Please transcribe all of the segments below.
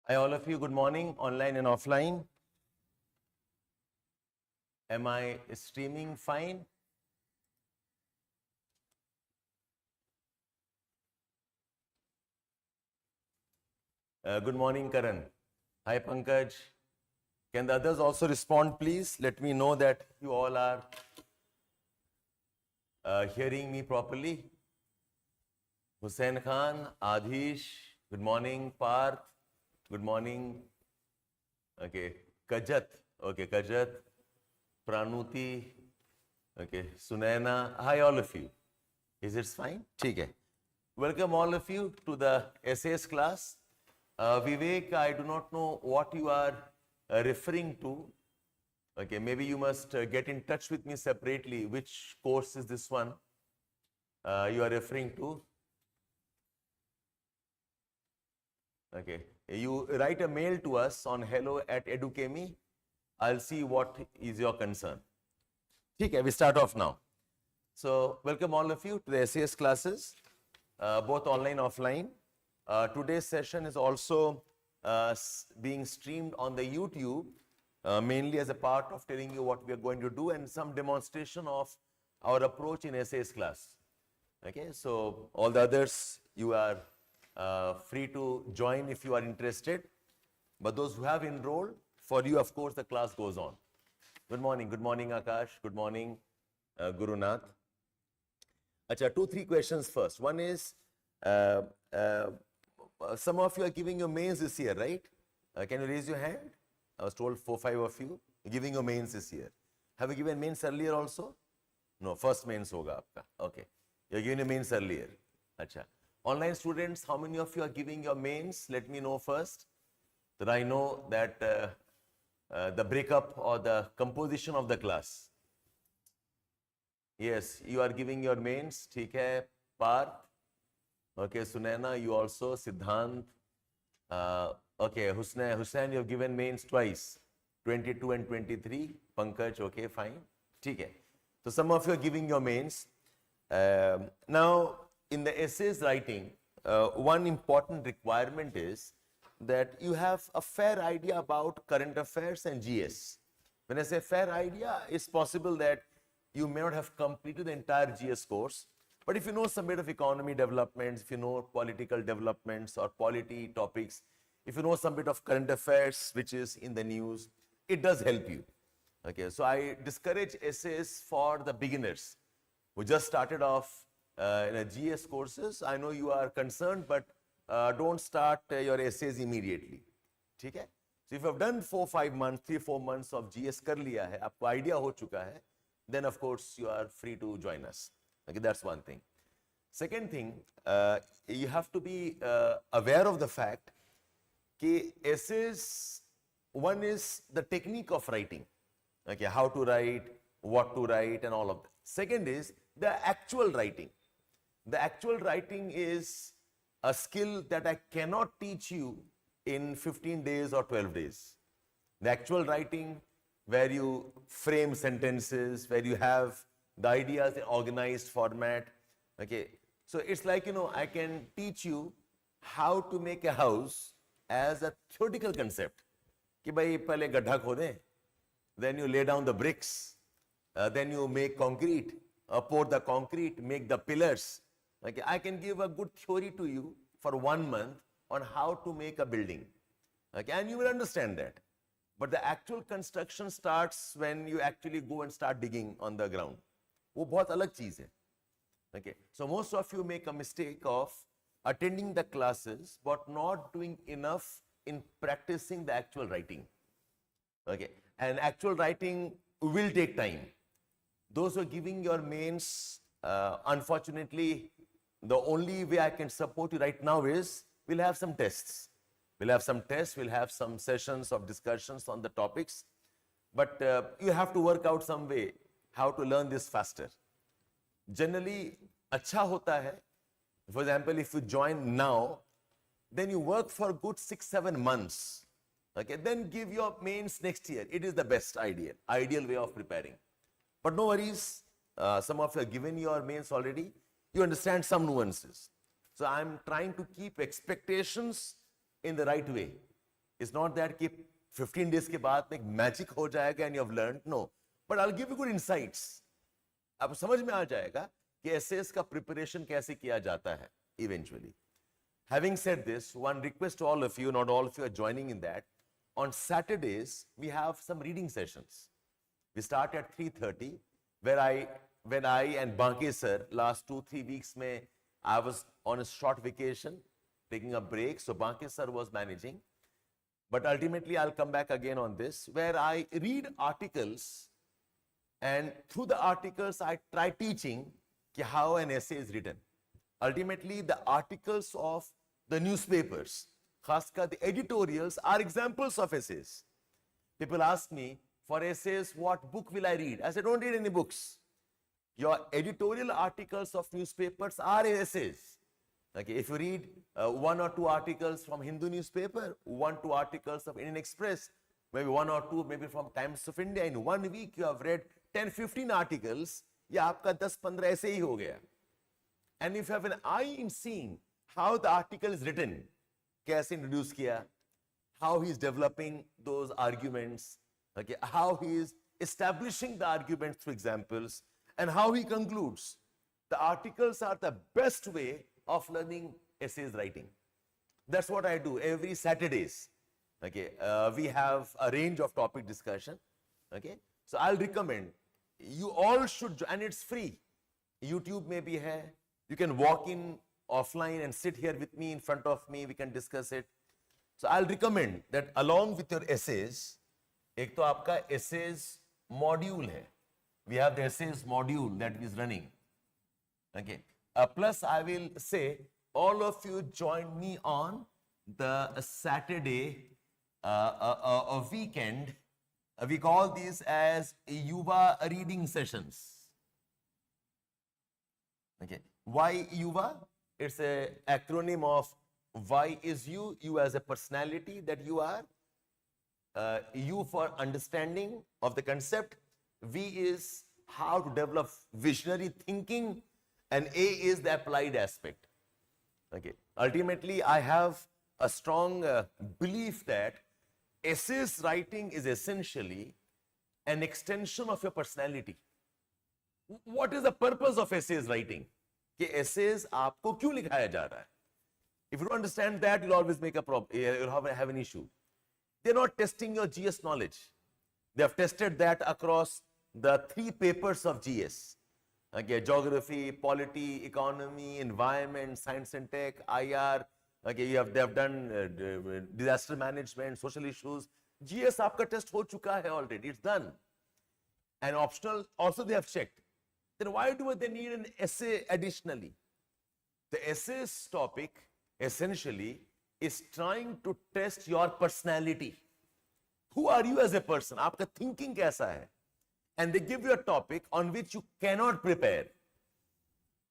Hi, all of you. Good morning, online and offline. Am I streaming fine? Good morning, Karan. Hi, Pankaj. Can the others also respond, please? Let me know that you all are hearing me properly. Hussain Khan, Adhish, good morning. Parth, good morning. Okay, Kajat, okay, Kajat, Pranuti, okay, Sunaina. Hi, all of you. Is it fine? Okay. Welcome all of you to the essays class. Vivek, I do not know what you are referring to. Okay, maybe you must get in touch with me separately. Which course is this one you are referring to? Okay, you write a mail to us on hello@edukemy. I'll see what is your concern. Okay, we start off now. So, welcome all of you to the essays classes, both online and offline. Today's session is also being streamed on the YouTube, mainly as a part of telling you what we are going to do and some demonstration of our approach in essays class. Okay, so all the others, you are free to join if you are interested. But those who have enrolled, for you, of course, the class goes on. Good morning, Akash. Good morning, Gurunath. Achha, 2-3 questions first. One is, some of you are giving your mains this year, right? Can you raise your hand? I was told 4-5 of you are giving your mains this year. Have you given mains earlier also? No, first mains hoga aapka. Okay. You're giving your mains earlier. Achha. Online students, how many of you are giving your mains? Let me know first, that I know that the breakup or the composition of the class. Yes, you are giving your mains. ठीक है, Parth. Okay, Sunaina, you also. Siddhant. Okay, Hussain, you have given mains twice, 22 and 23. Pankaj, okay, fine. ठीक है. So some of you are giving your mains. Now, in the essays writing, one important requirement is that you have a fair idea about current affairs and GS. When I say fair idea, it's possible that you may not have completed the entire GS course, but if you know some bit of economy developments, if you know political developments or polity topics, if you know some bit of current affairs which is in the news, it does help you. Okay, so I discourage essays for the beginners who just started off in a GS courses. I know you are concerned, but don't start your essays immediately. Okay? So if you have done 4-5 months, 3-4 months of GS kar liya hai, aapko idea ho chuka hai, then of course you are free to join us. Okay, that's one thing. Second thing, you have to be aware of the fact that essays, one is the technique of writing. Okay, how to write, what to write, and all of that. Second is the actual writing. The actual writing is a skill that I cannot teach you in 15 days or 12 days. The actual writing, where you frame sentences, where you have the ideas in organized format. Okay, so it's like, I can teach you how to make a house as a theoretical concept. Ki bhai pehle gadha khode, then you lay down the bricks, then you make concrete, pour the concrete, make the pillars. Okay, I can give a good theory to you for 1 month on how to make a building. Okay, and you will understand that. But the actual construction starts when you actually go and start digging on the ground. वो बहुत अलग चीज है. Okay, so most of you make a mistake of attending the classes but not doing enough in practicing the actual writing. Okay, and actual writing will take time. Those who are giving your mains, unfortunately, the only way I can support you right now is we'll have some tests. We'll have some tests, we'll have some sessions of discussions on the topics, but you have to work out some way how to learn this faster. Generally, अच्छा होता है. For example, if you join now, then you work for a good 6-7 months. Okay, then give your mains next year. It is the best ideal way of preparing. But no worries, some of you have given your mains already. You understand some nuances. So I'm trying to keep expectations in the right way. It's not that कि 15 days के बाद में magic हो जाएगा and you have learned. No. But I'll give you good insights. आपको समझ में आ जाएगा कि essays का preparation कैसे किया जाता है eventually. Having said this, one request to all of you, not all of you are joining in that. On Saturdays, we have some reading sessions. We start at 3:30, when I and Shabbir Sir, last 2-3 weeks, I was on a short vacation, taking a break, so Shabbir Sir was managing. But ultimately, I'll come back again on this, where I read articles, and through the articles, I try teaching how an essay is written. Ultimately, the articles of the newspapers, Khaskar, the editorials, are examples of essays. People ask me, for essays, what book will I read? I said, don't read any books. Your editorial articles of newspapers are essays. Okay, if you read 1 or 2 articles from Hindu newspaper, 1-2 articles of Indian Express, maybe 1 or 2 maybe from Times of India, in 1 week you have read 10-15 articles, या आपका 10-15 ऐसे ही हो गया. And if you have an eye in seeing how the article is written, कैसे introduce किया, how he is developing those arguments, okay, how he is establishing the arguments through examples, and how he concludes. The articles are the best way of learning essays writing. That's what I do every Saturdays. Okay, we have a range of topic discussion. Okay, so I'll recommend you all should, and it's free. YouTube may be here. You can walk in offline and sit here with me, in front of me. We can discuss it. So I'll recommend that along with your essays, एक तो आपका essays module है. We have the essays module that is running. Okay. Plus, I will say, all of you join me on the Saturday a weekend. We call these as Yuva reading sessions. Okay. Why Yuva? It's an acronym of Y is you, you as a personality that you are. U for understanding of the concept. V is how to develop visionary thinking, and A is the applied aspect. Okay. Ultimately, I have a strong belief that essays writing is essentially an extension of your personality. What is the purpose of essays writing? कि essays आपको क्यों लिखाया जा रहा है? If you don't understand that, you'll always make a problem. You'll have an issue. They're not testing your GS knowledge. They have tested that across the 3 papers of GS. Okay, geography, polity, economy, environment, science and tech, IR. Okay, they have done disaster management, social issues. GS आपका test हो चुका है already. It's done. And optional also they have checked. Then why do they need an essay additionally? The essays topic essentially is trying to test your personality. Who are you as a person? आपका thinking कैसा है? And they give you a topic on which you cannot prepare.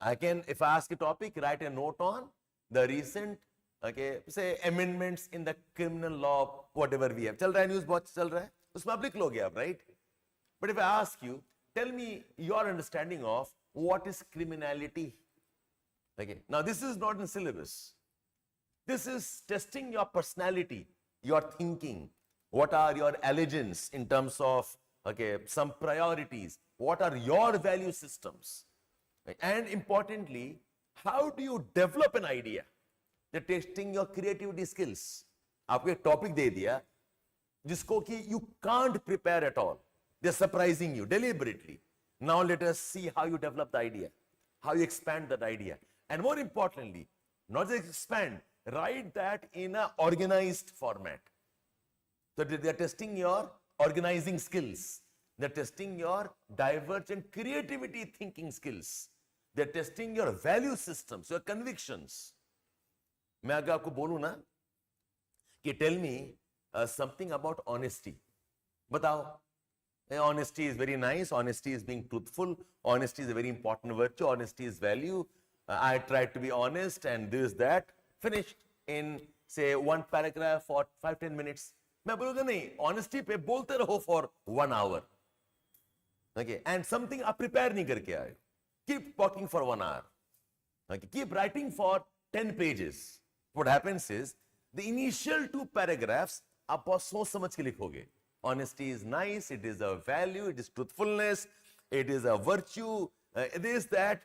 If I ask a topic, write a note on the recent, okay, say amendments in the criminal law, whatever we have. चल रहा है news बहुत चल रहा है, उसमें आप लिख लोगे आप, right? But if I ask you, tell me your understanding of what is criminality. Okay, now this is not in syllabus. This is testing your personality, your thinking. What are your allegiance in terms of, okay, some priorities? What are your value systems? And importantly, how do you develop an idea? They're testing your creativity skills. आपको एक topic दे दिया, जिसको कि you can't prepare at all. They're surprising you deliberately. Now let us see how you develop the idea, how you expand that idea. And more importantly, not just expand, write that in an organized format. So they're testing your organizing skills. They're testing your divergent creativity thinking skills. They're testing your value systems, your convictions. मैं अगर आपको बोलूं ना कि tell me something about honesty. बताओ. Honesty is very nice. Honesty is being truthful. Honesty is a very important virtue. Honesty is value. I tried to be honest and this, that. Finished in, say, 1 paragraph or 5-10 minutes. मैं बोलूँगा नहीं, honesty पे बोलते रहो for 1 hour. Okay, and something आप prepare नहीं करके आए. Keep talking for 1 hour. Okay, keep writing for 10 pages. What happens is, the initial 2 paragraphs आप बहुत सोच समझ के लिखोगे. Honesty is nice, it is a value, it is truthfulness, it is a virtue, it is that.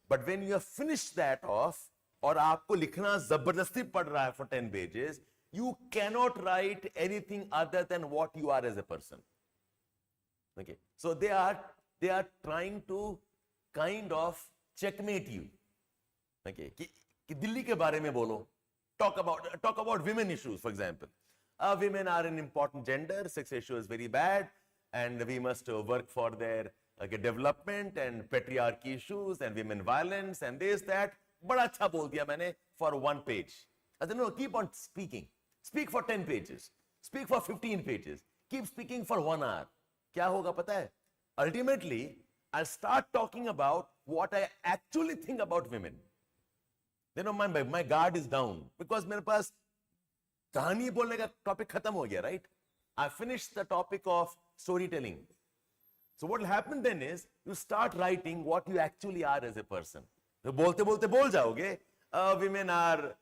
But when you have finished that off, और आपको लिखना जबरदस्ती पड़ रहा है for 10 pages, you cannot write anything other than what you are as a person. Okay, so they are trying to kind of checkmate you. Okay, कि दिल्ली के बारे में बोलो. Talk about women issues, for example. Women are an important gender, sex issue is very bad, and we must work for their development, and patriarchy issues and women violence and this, that. बड़ा अच्छा बोल दिया मैंने for 1 page. I said, no, keep on speaking. Speak for 10 pages. Speak for 15 pages. Keep speaking for 1 hour. क्या होगा पता है? Ultimately, I'll start talking about what I actually think about women. You know, my guard is down because मेरे पास कहानी बोलने का topic खत्म हो गया, right? I finished the topic of storytelling. So what will happen then is you start writing what you actually are as a person. तो बोलते बोलते बोल जाओगे, women are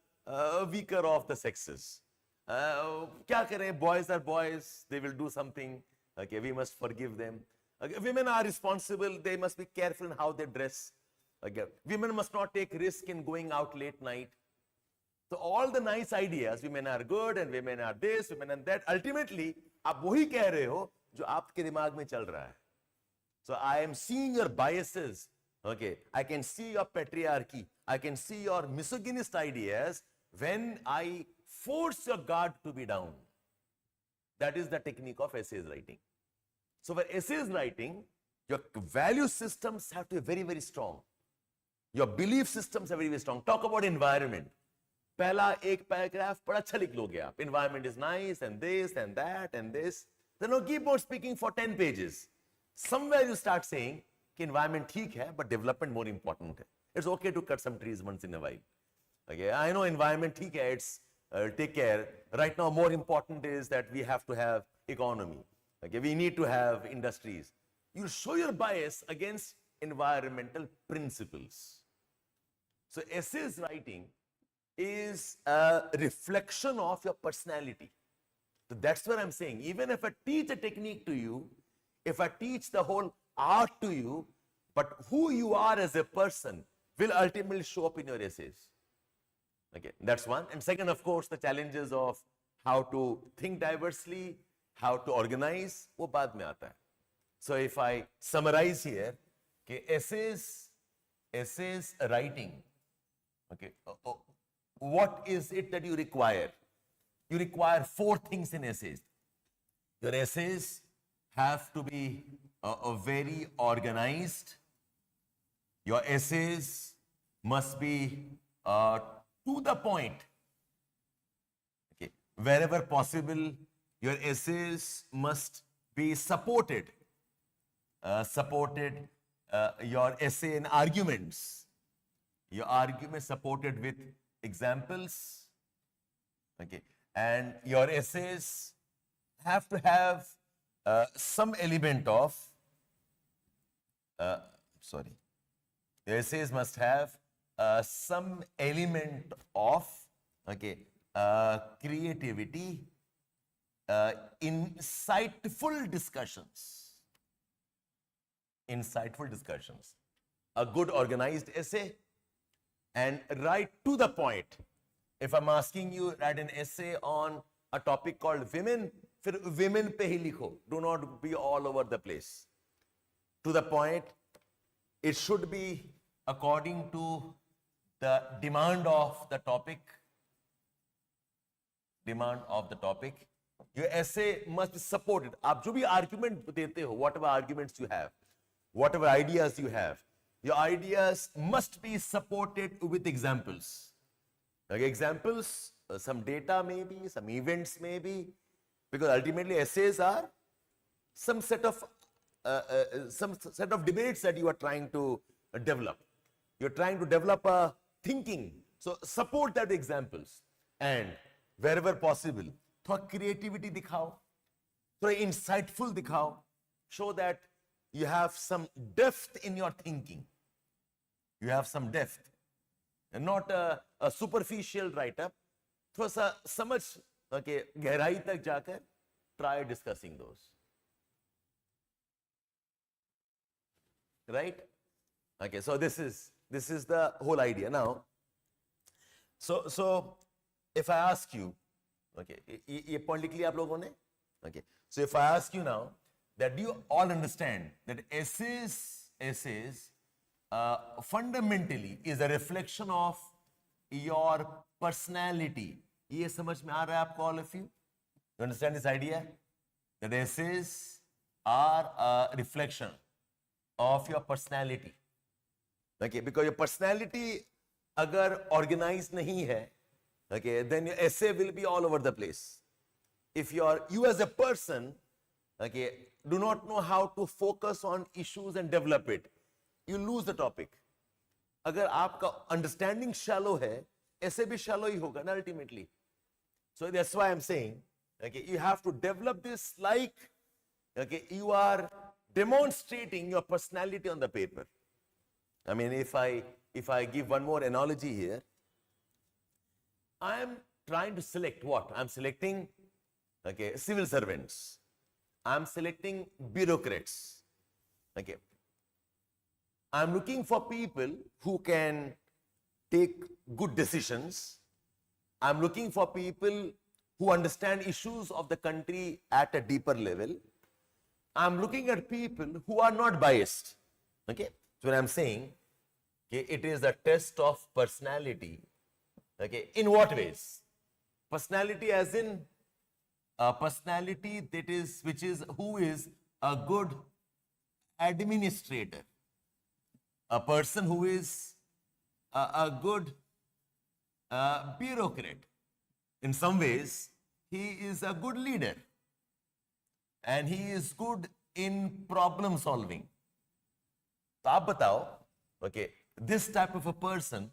weaker of the sexes. क्या करें? Boys are boys. They will do something. Okay, we must forgive them. Okay, women are responsible. They must be careful in how they dress. Okay, women must not take risk in going out late night. So all the nice ideas, women are good and women are this, women and that. Ultimately, आप वही कह रहे हो जो आपके दिमाग में चल रहा है. So I am seeing your biases. Okay, I can see your patriarchy. I can see your misogynist ideas when I force your guard to be down. That is the technique of essays writing. So for essays writing, your value systems have to be very, very strong. Your belief systems are very, very strong. Talk about environment. पहला एक paragraph बड़ा अच्छा लिख लोगे आप. Environment is nice and this and that and this. Then no, keep on speaking for 10 pages. Somewhere you start saying कि environment ठीक है, but development more important है. It's okay to cut some trees once in a while. Okay, I know environment ठीक है, it's take care. Right now, more important is that we have to have economy. Okay, we need to have industries. You show your bias against environmental principles. So essays writing is a reflection of your personality. So that's what I'm saying. Even if I teach a technique to you, if I teach the whole art to you, but who you are as a person will ultimately show up in your essays. Okay, that's one. And second, of course, the challenges of how to think diversely, how to organize, वो बाद में आता है. So if I summarize here, okay, essays writing, okay, what is it that you require? You require 4 things in essays. Your essays have to be very organized. Your essays must be to the point. Okay, wherever possible, your essays must be supported. Your essay in arguments. Your argument supported with examples. Okay, and your essays have to have some element of. Your essays must have some element of creativity, insightful discussions. A good organized essay, and right to the point. If I'm asking you write an essay on a topic called women, फिर women पे ही लिखो. Do not be all over the place. To the point. It should be according to the demand of the topic. Your essay must be supported. आप जो भी argument देते हो, whatever arguments you have, whatever ideas you have, your ideas must be supported with examples. Okay, examples, some data maybe, some events maybe, because ultimately essays are some set of debates that you are trying to develop. You're trying to develop a thinking. So support that with examples. And wherever possible, थोड़ा creativity दिखाओ, थोड़ा insightful दिखाओ. Show that you have some depth in your thinking. You have some depth. And not a superficial write-up. थोड़ा सा समझ okay, गहराई तक जाकर try discussing those. Right? Okay, so this is the whole idea. Now, so if I ask you, okay, ये point लिख लिया आप लोगों ने? Okay, so if I ask you now that do you all understand that essays fundamentally is a reflection of your personality. ये समझ में आ रहा है आपको, all of you? You understand this idea? That essays are a reflection of your personality. Okay, because your personality agar organized nahi hai, okay, then your essay will be all over the place. If you as a person, okay, do not know how to focus on issues and develop it, you lose the topic. Agar aapka understanding shallow hai, essay bhi shallow hi hoga na ultimately. So that's why I'm saying, okay, you have to develop this like, okay, you are demonstrating your personality on the paper. I mean, if I give one more analogy here, I am trying to select what? I'm selecting, okay, civil servants. I'm selecting bureaucrats. Okay. I'm looking for people who can take good decisions. I'm looking for people who understand issues of the country at a deeper level. I'm looking at people who are not biased. Okay. So when I'm saying, okay, it is a test of personality. Okay. In what ways? Personality as in personality that is, which is who is a good administrator. A person who is a good bureaucrat. In some ways, he is a good leader. And he is good in problem solving. So, आप बताओ, okay, this type of a person,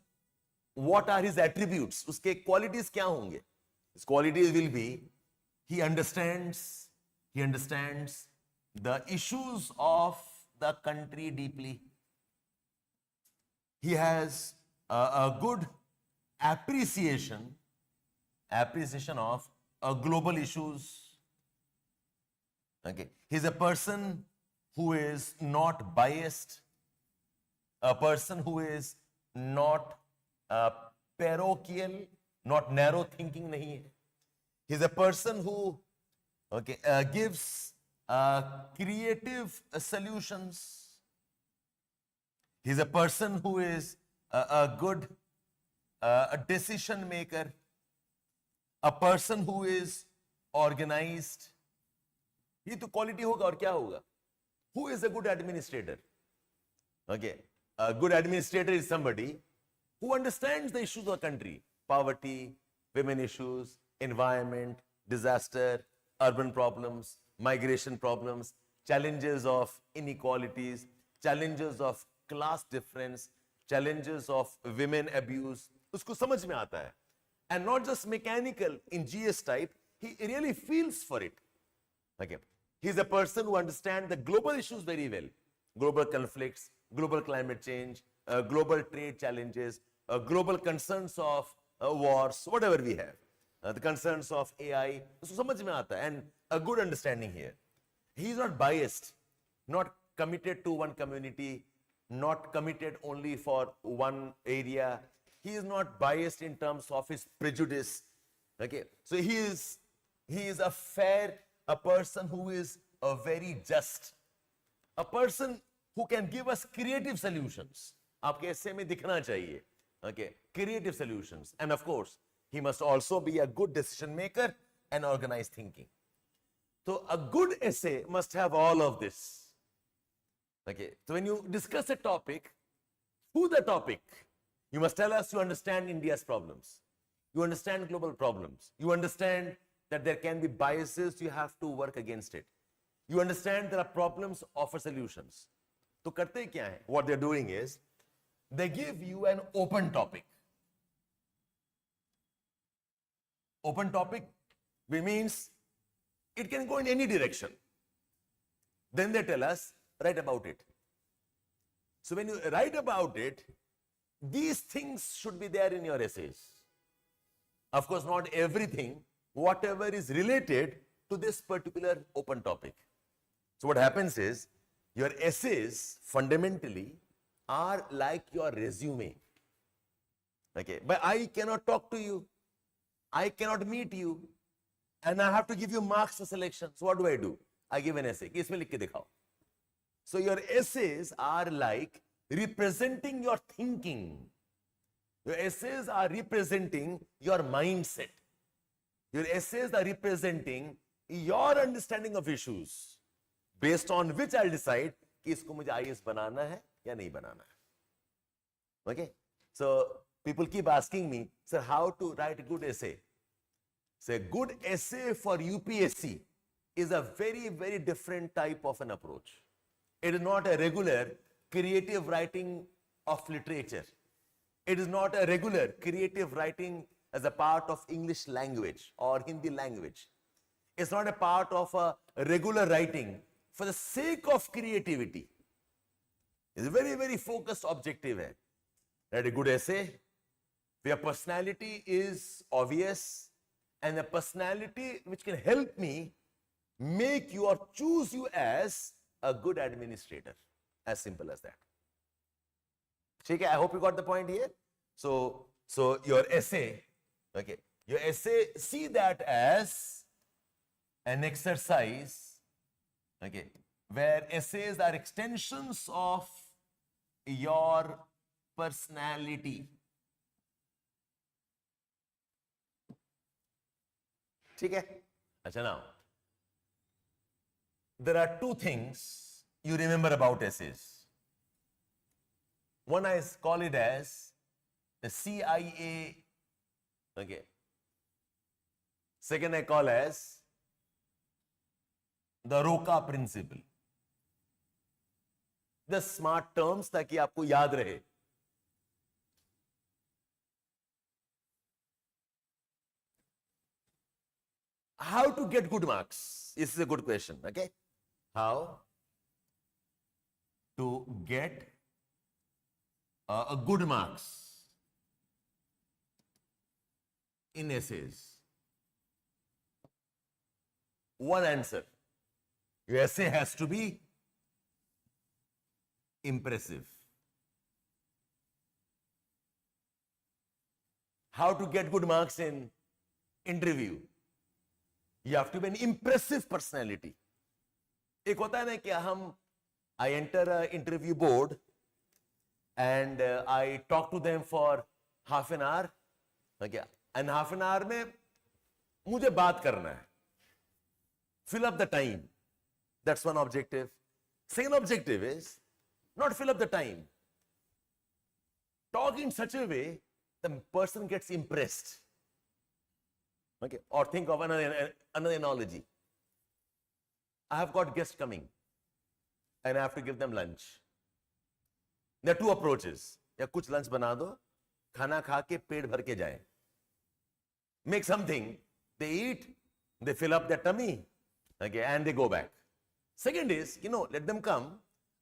what are his attributes? Uske qualities क्या होंगे? His qualities will be, he understands the issues of the country deeply. He has a good appreciation of global issues. Okay. He's a person who is not biased, a person who is not parochial, not narrow thinking nahi hai. He's a person who, okay, gives creative solutions. He's a person who is a good decision maker, a person who is organized. ये तो quality होगा और क्या होगा? Who is a good administrator? Okay, a good administrator is somebody who understands the issues of the country: poverty, women issues, environment, disaster, urban problems, migration problems, challenges of inequalities, challenges of class difference, challenges of women abuse. उसको समझ में आता है. And not just mechanical in GS type, he really feels for it. Okay. He's a person who understands the global issues very well. Global conflicts, global climate change, global trade challenges, global concerns of wars, whatever we have. The concerns of AI. So समझ में आता है. And a good understanding here. He is not biased, not committed to one community, not committed only for one area. He is not biased in terms of his prejudice. Okay. So he is a fair, a person who is a very just, a person who can give us creative solutions. आपके ऐसे में दिखना चाहिए. Okay, creative solutions. And of course, he must also be a good decision maker and organized thinking. So a good essay must have all of this. Okay, so when you discuss a topic, who the topic? You must tell us you understand India's problems. You understand global problems. You understand that there can be biases, you have to work against it. You understand there are problems, offer solutions. So करते क्या है? What they're doing is, they give you an open topic. Open topic, which means it can go in any direction. Then they tell us, write about it. So when you write about it, these things should be there in your essays. Of course, not everything whatever is related to this particular open topic. So what happens is, your essays fundamentally are like your resume. Okay, but I cannot talk to you, I cannot meet you, and I have to give you marks for selection. So what do? I give an essay. Isme likh ke dikhao. So your essays are like representing your thinking. Your essays are representing your mindset. Your essays are representing your understanding of issues, based on which I'll decide कि इसको मुझे IAS बनाना है या नहीं बनाना है. Okay? So people keep asking me, sir, how to write a good essay? So a good essay for UPSC is a very, very different type of an approach. It is not a regular creative writing of literature. It is not a regular creative writing as a part of English language or Hindi language. It's not a part of a regular writing for the sake of creativity. It's a very, very focused objective. Write a good essay where personality is obvious, and a personality which can help me make you or choose you as a good administrator. As simple as that. Okay, I hope you got the point here. So your essay, okay, your essay, see that as an exercise, okay, where essays are extensions of your personality. Okay? Achha, now, there are two things you remember about essays. One, I call it as the CIA, okay. Second, I call as the RoA Principle. The smart terms ताकि आपको याद रहे. How to get good marks? This is a good question, okay? How to get a good marks in essays? One answer. Your essay has to be impressive. How to get good marks in interview? You have to be an impressive personality. एक होता है ना कि I enter an interview board and I talk to them for half an hour. Okay, and half an hour में मुझे बात करना है. Fill up the time. That's one objective. Second objective is not fill up the time. Talk in such a way the person gets impressed. Okay, or think of another analogy. I have got guests coming and I have to give them lunch. There are two approaches. या कुछ lunch बना दो, खाना खा के पेट भर के जाए. Make something, they eat, they fill up their tummy, okay, and they go back. Second is, let them come.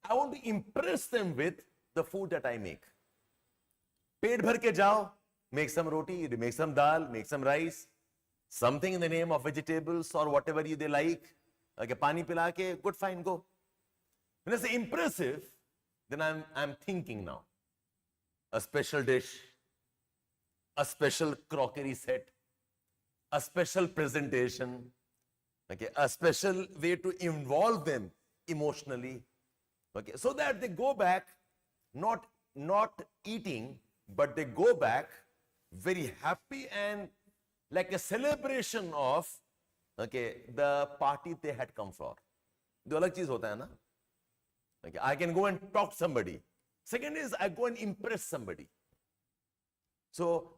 I want to impress them with the food that I make. पेट भर के जाओ, make some roti, make some dal, make some rice, something in the name of vegetables or whatever they like. Okay, pani pila ke, good, fine, go. When I say impressive, then I'm thinking now. A special dish, a special crockery set, a special presentation, okay, a special way to involve them emotionally, okay, so that they go back not eating, but they go back very happy and like a celebration of, okay, the party they had come for. जो अलग चीज होता है ना. Okay, I can go and talk to somebody. Second is I go and impress somebody. So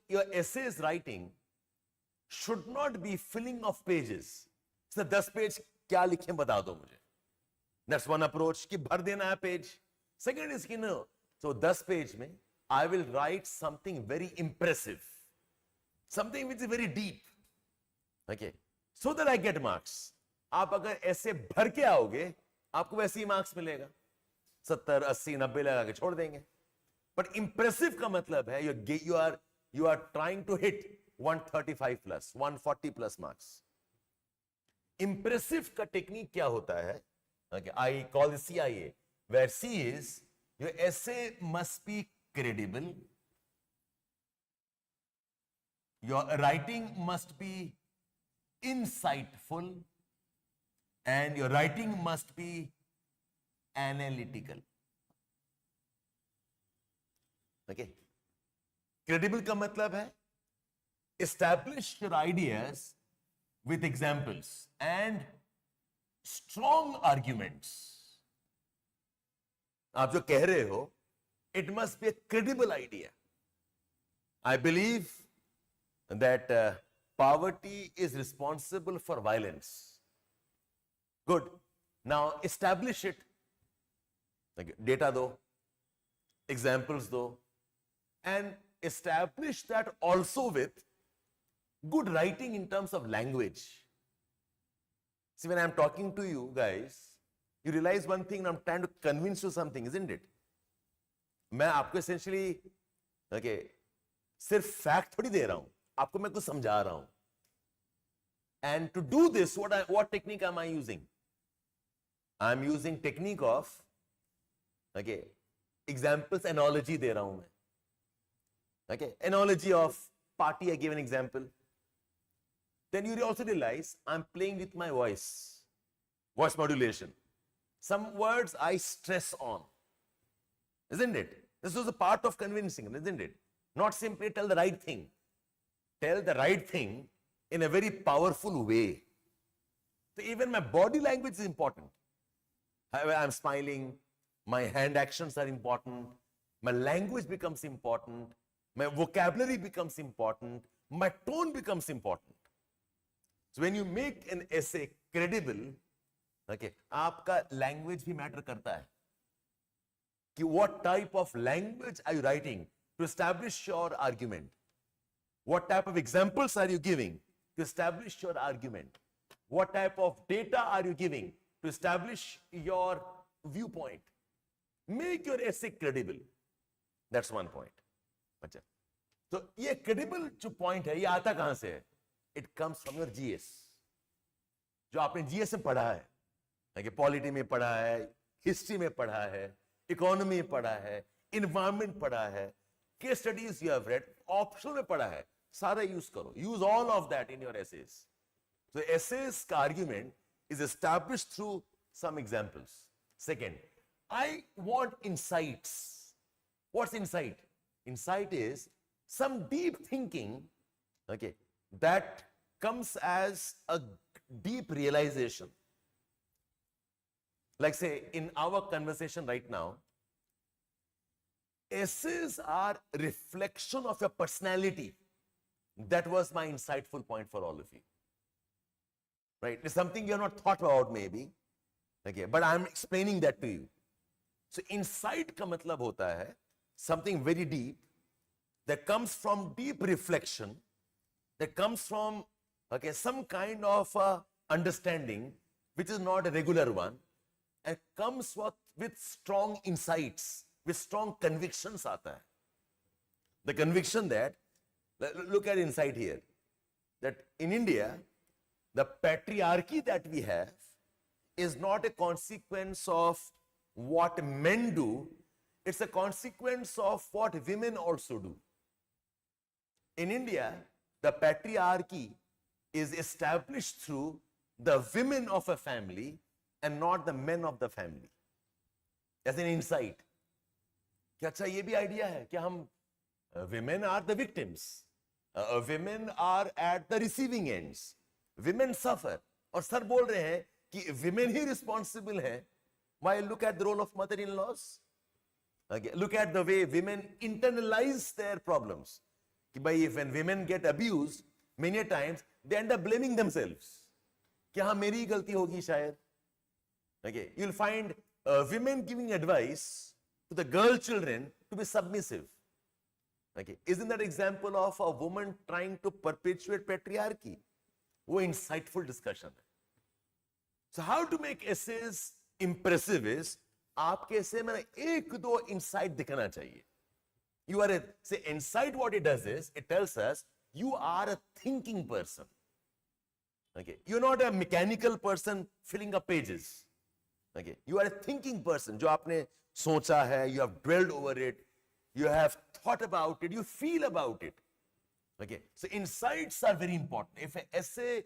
your essays writing should not be filling of pages. So 10 page क्या लिखें बता दो मुझे. That's one approach कि भर देना है page. Second is so 10 page में I will write something very impressive, something which is very deep, okay, so that I get marks. आप अगर ऐसे भर के आओगे आपको वैसे ही मार्क्स मिलेगा. 70, 80, 90 लगा के छोड़ देंगे. But impressive का मतलब है you are trying to hit 135 plus, 140 plus marks. Impressive का technique क्या होता है? Okay, I call it CIA, where C is your essay must be credible, your writing must be insightful, and your writing must be analytical. Okay, credible का मतलब है establish your ideas with examples and strong arguments. आप जो कह रहे हो, it must be a credible idea. I believe that poverty is responsible for violence. Good. Now establish it. Okay. Data do, examples do, and establish that also with good writing in terms of language. See, when I'm talking to you guys, you realize one thing, I'm trying to convince you something, isn't it? मैं आपको essentially, okay, सिर्फ fact थोड़ी दे रहा हूं, आपको मैं कुछ समझा रहा हूं. And to do this, what technique am I using? I'm using technique of, okay, examples, analogy दे रहा हूं मैं. Okay, analogy of party, I give an example. Then you also realize I'm playing with my voice modulation. Some words I stress on, isn't it? This was a part of convincing, isn't it? Not simply tell the right thing. Tell the right thing in a very powerful way. So even my body language is important. I'm smiling, my hand actions are important, my language becomes important, my vocabulary becomes important, my tone becomes important. So when you make an essay credible, okay, आपका language भी matter करता है. कि what type of language are you writing to establish your argument? What type of examples are you giving to establish your argument? What type of data are you giving to establish your viewpoint? Make your essay credible. That's one point. अच्छा. तो ये credible जो point है, ये आता कहां से है? It comes from your GS. जो आपने GS में पढ़ा है, कि पॉलिटी में पढ़ा है, हिस्ट्री में पढ़ा है, इकोनॉमी में पढ़ा है, इन्वायरमेंट पढ़ा है, case studies you have read, optional में पढ़ा है, सारा यूज करो. Use all of that in your essays. So essays का argument is established through some examples. Second, I want insights. What's insight? Insight is some deep thinking, okay, that comes as a deep realization. Like say in our conversation right now, essays are reflection of your personality. That was my insightful point for all of you. Right? It's something you have not thought about maybe. Okay, but I'm explaining that to you. So insight का मतलब होता है something very deep that comes from deep reflection, that comes from, okay, some kind of understanding which is not a regular one, and comes with strong insights, with strong convictions aata hai. The conviction that, look at insight here, that in India, the patriarchy that we have is not a consequence of what men do, it's a consequence of what women also do. In India, the patriarchy is established through the women of a family and not the men of the family. As an insight. क्या अच्छा ये भी idea है कि हम women are the victims, women are at the receiving ends, women suffer, और sir बोल रहे हैं कि women ही responsible हैं. Why? Look at the role of mother-in-laws. Okay, look at the way women internalize their problems. कि भाई when women get abused, many times they end up blaming themselves. कि हाँ मेरी गलती होगी शायद. Okay, you'll find women giving advice to the girl children to be submissive. Okay, isn't that example of a woman trying to perpetuate patriarchy? वो insightful discussion है. So how to make essays impressive is, आपके essay में एक दो insight दिखना चाहिए. You are say insight, what it does is, it tells us you are a thinking person. Okay, you're not a mechanical person filling up pages. Okay, you are a thinking person. जो आपने सोचा है, you have dwelled over it, you have thought about it, you feel about it. Okay, so insights are very important. If an essay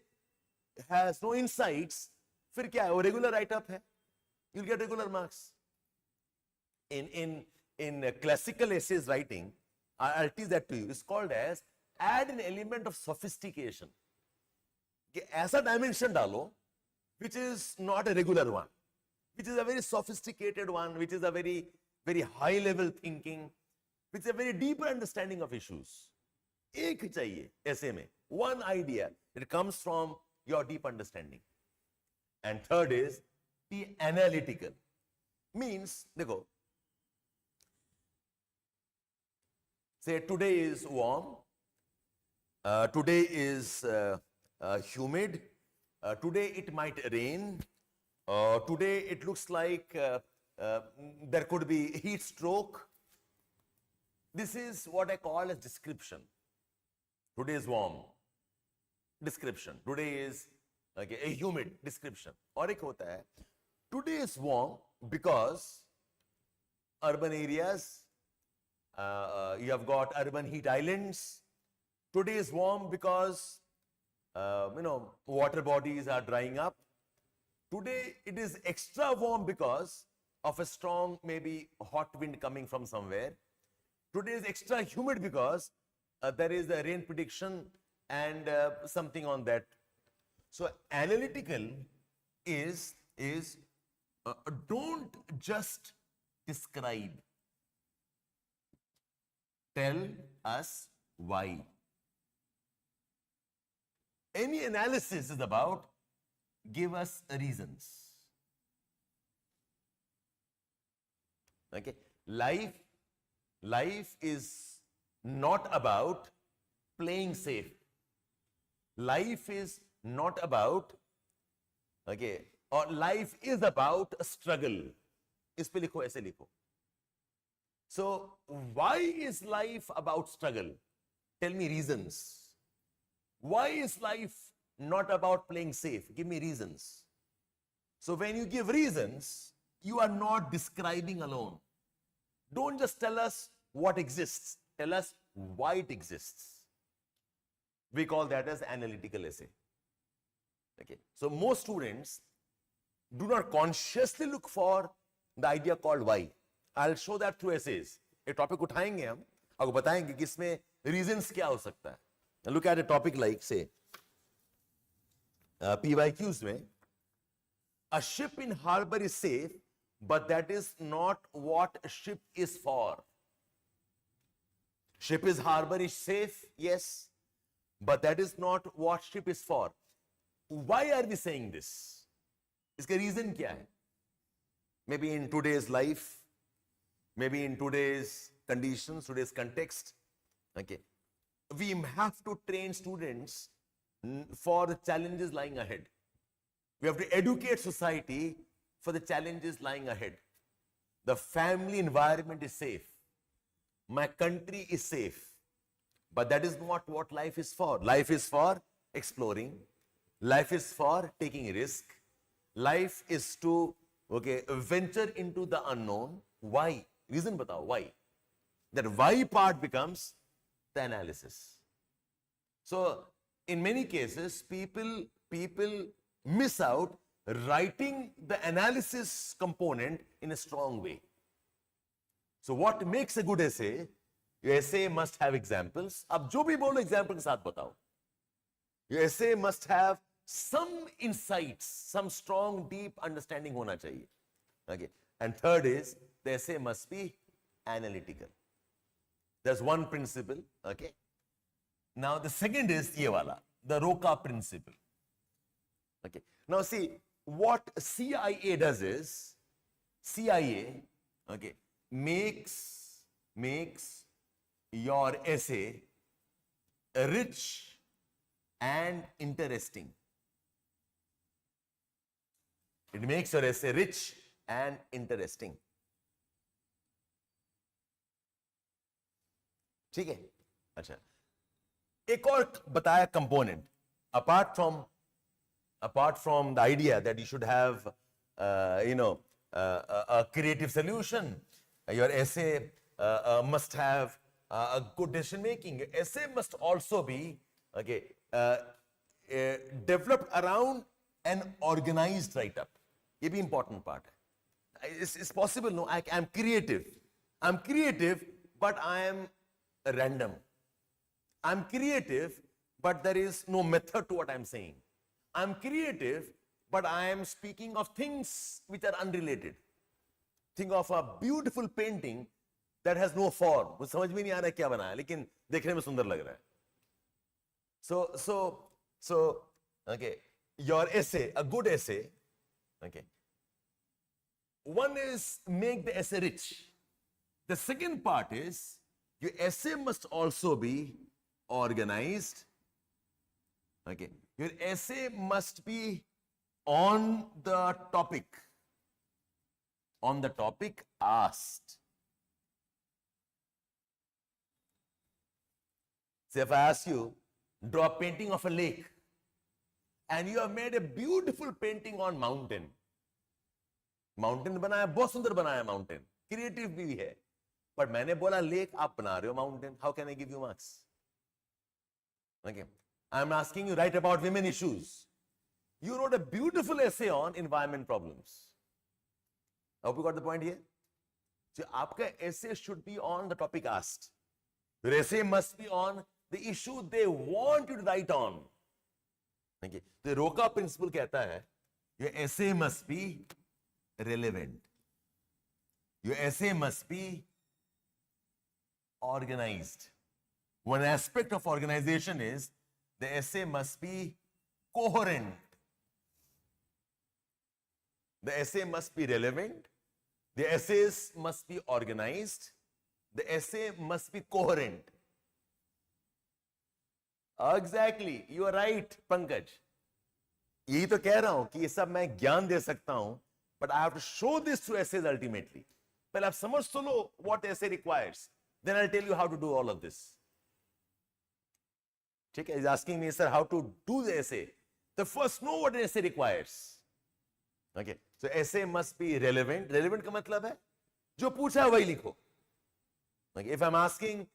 has no insights, फिर क्या है? वो regular write-up है. You'll get regular marks. In classical essays writing, I'll teach that to you. It's called as add an element of sophistication. कि ऐसा dimension डालो, which is not a regular one, which is a very sophisticated one, which is a very, very high level thinking, which is a very deeper understanding of issues. एक चाहिए essay में, one idea that comes from your deep understanding. And third is be analytical. Means, देखो, say today is warm, today is humid, today it might rain, today it looks like there could be heat stroke. This is what I call as description. Today is warm, description. Today is okay, a humid, description. और एक होता है, today is warm because urban areas, you have got urban heat islands. Today is warm because water bodies are drying up. Today it is extra warm because of a strong, maybe hot wind coming from somewhere. Today is extra humid because there is a rain prediction and something on that. So analytical is don't just describe. Tell us why. Any analysis is about give us reasons. Okay, life is not about playing safe. Life is not about, okay, or life is about a struggle. इस पे लिखो, ऐसे लिखो. So why is life about struggle? Tell me reasons. Why is life not about playing safe? Give me reasons. So when you give reasons, you are not describing alone. Don't just tell us what exists. Tell us why it exists. We call that as analytical essay. Okay. So most students do not consciously look for the idea called why. I'll show that through essays. A topic उठाएंगे हम, आपको बताएंगे कि इसमें reasons क्या हो सकता है. Look at a topic like, say, PYQs में, a ship in harbor is safe, but that is not what a ship is for. Ship is harbor is safe, yes, but that is not what ship is for. Why are we saying this? इसका reason क्या है? Maybe in today's life, maybe in today's conditions, today's context, okay. We have to train students for the challenges lying ahead. We have to educate society for the challenges lying ahead. The family environment is safe. My country is safe. But that is not what life is for. Life is for exploring. Life is for taking risk. Life is to, okay, venture into the unknown. Why? Reason batao, why? That why part becomes the analysis. So in many cases, people miss out writing the analysis component in a strong way. So what makes a good essay? Your essay must have examples. अब जो भी बोलो example के साथ बताओ. Your essay must have some insights, some strong, deep understanding होना चाहिए. Okay. And third is the essay must be analytical. There's one principle, okay. Now the second is ye wala, the RoA Principle. Okay. Now see, what CIA does is, CIA, okay, makes your essay rich and interesting. It makes your essay rich and interesting. ठीक है? अच्छा. एक और बताया component, apart from the idea that you should have a creative solution, your essay must have a good decision making. Your essay must also be developed around an organized write up. ये भी important part है. It's possible, no, I'm creative, but I am random. I'm creative, but there is no method to what I'm saying. I'm creative, but I am speaking of things which are unrelated. Think of a beautiful painting that has no form. मुझे समझ में नहीं आ रहा है क्या बना है, लेकिन देखने में सुंदर लग रहा है. So, okay, your essay, a good essay, okay. One is make the essay rich. The second part is your essay must also be organized. Okay, your essay must be on the topic asked. So if I ask you, draw a painting of a lake, and you have made a beautiful painting on mountain बनाया, बहुत सुंदर बनाया mountain, creative भी है, but मैंने बोला lake, आप बना रहे हो mountain, how can I give you marks? Okay, I'm asking you, write about women issues. You wrote a beautiful essay on environment problems. I hope you got the point here. So आपका essay should be on the topic asked. Your essay must be on the issue they want you to write on. Okay. The RoA Principle कहता है, your essay must be relevant. Your essay must be organized. One aspect of organization is the essay must be coherent. The essay must be relevant. The essays must be organized. The essay must be coherent. Exactly, you are right, Pankaj. यही तो कह रहा हूं कि ये सब मैं ज्ञान दे सकता हूं, but I have to show this through essays ultimately. पहले आप समझ तो लो what the essay requires, then I'll tell you how to do all of this. ठीक है, he's asking me, sir, how to do the essay. The first know what an essay requires. Okay, so essay must be relevant. Relevant का मतलब है जो पूछा है वही लिखो. Okay, if I'm asking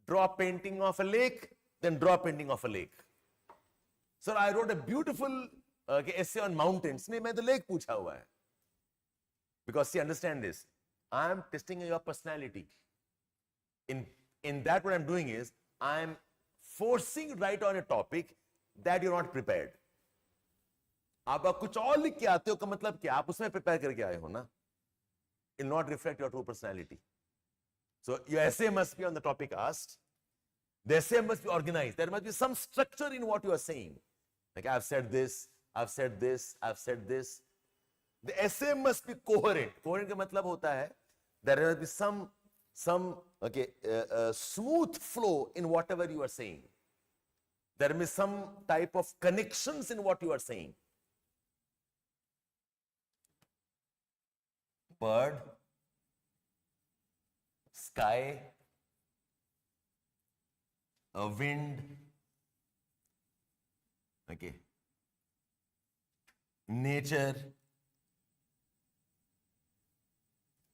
draw a painting of a lake, then draw a painting of a lake. Sir, I wrote a beautiful essay on mountains. नहीं, मैं तो lake पूछा हुआ है. Because see, understand this. I am testing your personality. In that, what I'm doing is I am forcing you to write on a topic that you're not prepared. आप कुछ और लिख के आते हो का मतलब क्या, आप उसमें prepare करके आए हो ना. It will not reflect your true personality. So your essay must be on the topic asked. The essay must be organized. There must be some structure in what you are saying. Like I've said this, I've said this, I've said this. The essay must be coherent. Coherent का मतलब होता है there must be some smooth flow in whatever you are saying. There must be some type of connections in what you are saying. Bird, sky, a wind, okay, nature,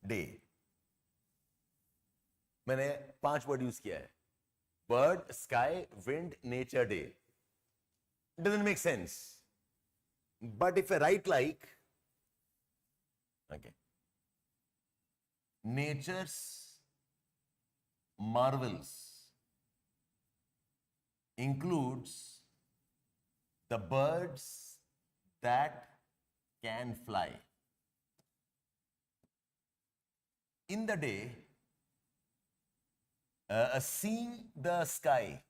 day. मैंने 5 word use किया है. Bird, sky, wind, nature, day. It doesn't make sense. But if I write like, okay, nature's marvels includes the birds that can fly. In the day, seeing the sky,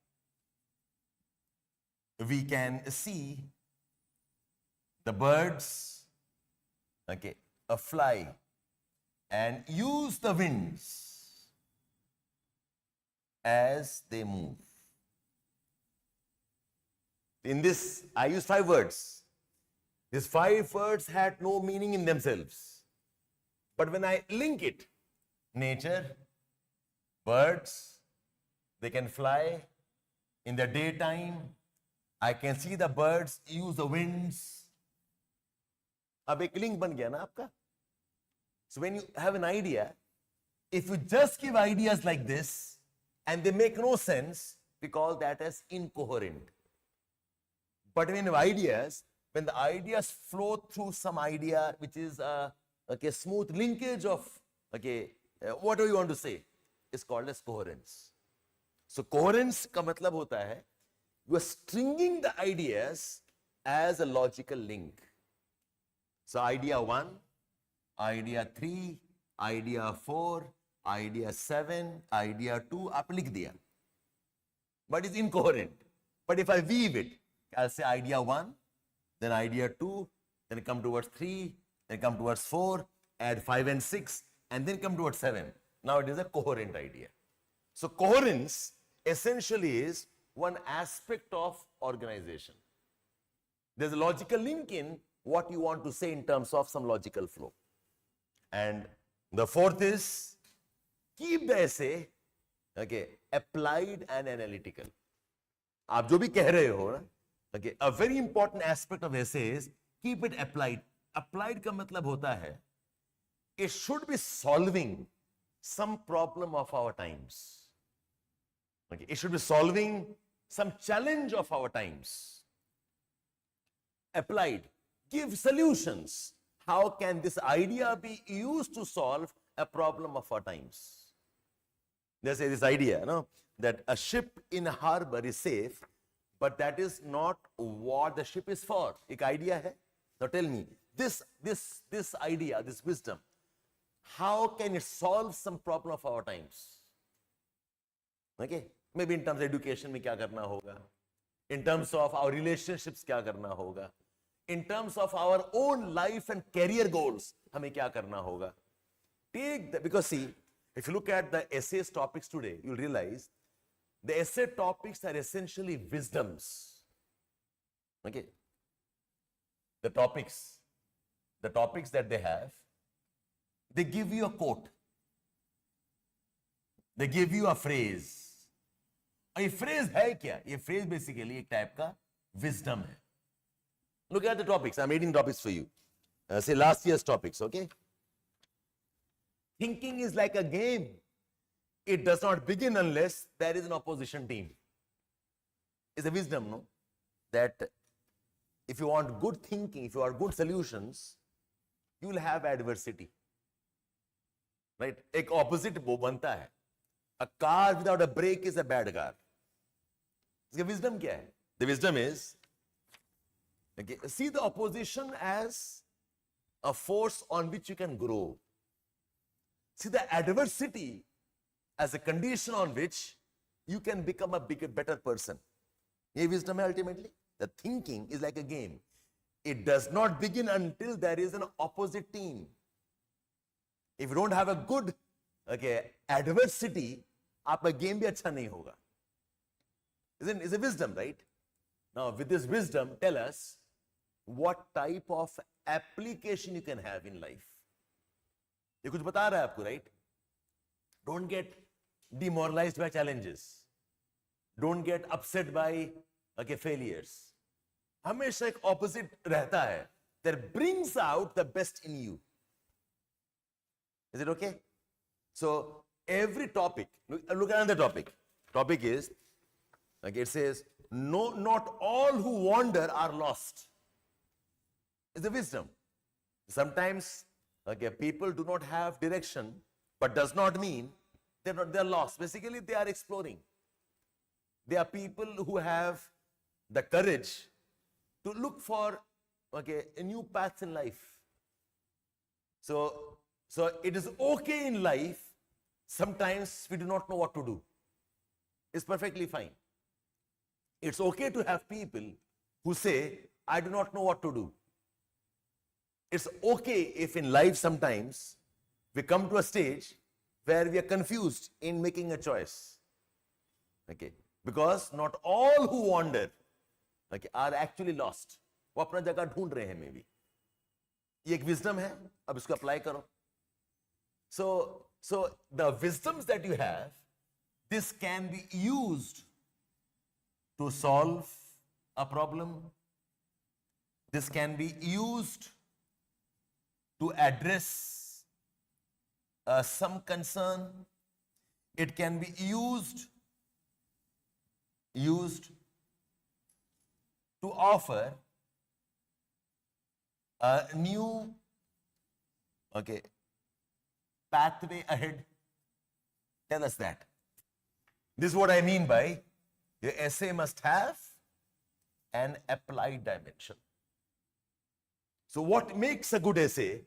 we can see the birds, okay, fly and use the winds as they move. In this, I used 5 words. These 5 words had no meaning in themselves. But when I link it, nature, birds, they can fly, In the daytime, I can see the birds use the winds. अब एक link बन गया ना आपका. So when you have an idea, if you just give ideas like this and they make no sense, we call that as incoherent. But when you have ideas, when the ideas flow through some idea which is a smooth linkage of whatever you want to say, is called as coherence. So coherence का मतलब होता है you are stringing the ideas as a logical link. So idea 1, idea 3, idea 4, idea 7, idea 2, आप लिख दिया. But it's incoherent. But if I weave it, I'll say idea 1, then idea 2, then come towards 3, then come towards 4, add 5 and 6, and then come towards 7. Now it is a coherent idea. So coherence essentially is one aspect of organization. There's a logical link in what you want to say in terms of some logical flow. And the fourth is keep the essay applied and analytical. आप जो भी कह रहे हो ना, a very important aspect of essay is keep it applied. Applied का मतलब होता है it should be solving some problem of our times. It should be solving some challenge of our times. Applied, give solutions. How can this idea be used to solve a problem of our times? They say this idea, that a ship in a harbor is safe, but that is not what the ship is for. Ek idea hai. Now tell me, this idea, this wisdom, how can it solve some problem of our times? Okay, maybe in terms of education में क्या करना होगा, in terms of our relationships क्या करना होगा, in terms of our own life and career goals हमें क्या करना होगा. Take the, because see, if you look at the essays topics today, you'll realize the essay topics are essentially wisdoms. Okay, the topics that they have, they give you a quote, they give you a phrase. ये phrase है क्या? ये phrase basically एक type का wisdom है. Look at the topics. I'm reading topics for you. Say last year's topics, okay? Thinking is like a game. It does not begin unless there is an opposition team. It's a wisdom, no? That if you want good thinking, if you want good solutions, you will have adversity. Right? एक opposite वो बनता है. A car without a brake is a bad car. इसका wisdom क्या है? The wisdom is, see the opposition as a force on which you can grow. See the adversity as a condition on which you can become a better person. ये wisdom है ultimately. The thinking is like a game. It does not begin until there is an opposite team. If you don't have a good adversity, आपका game भी अच्छा नहीं होगा. It's a wisdom, right? Now, with this wisdom, tell us what type of application you can have in life. ये कुछ बता रहा है आपको, right? Don't get demoralized by challenges. Don't get upset by failures. हमेशा एक opposite रहता है that brings out the best in you. Is it okay? So every topic, look at another topic. Topic is, it says, no, not all who wander are lost. It's a wisdom. Sometimes people do not have direction, but does not mean they're lost. Basically, they are exploring. They are people who have the courage to look for a new path in life. So it is okay in life. Sometimes we do not know what to do. It's perfectly fine. It's okay to have people who say, I do not know what to do. It's okay if in life sometimes we come to a stage where we are confused in making a choice. Because not all who wander are actually lost. वो अपना जगह ढूंढ रहे हैं maybe. ये एक wisdom है, अब इसको apply करो. So the wisdoms that you have, this can be used to solve a problem. This can be used to address some concern. It can be used to offer a new pathway ahead. Tell us that. This is what I mean by your essay must have an applied dimension. So what makes a good essay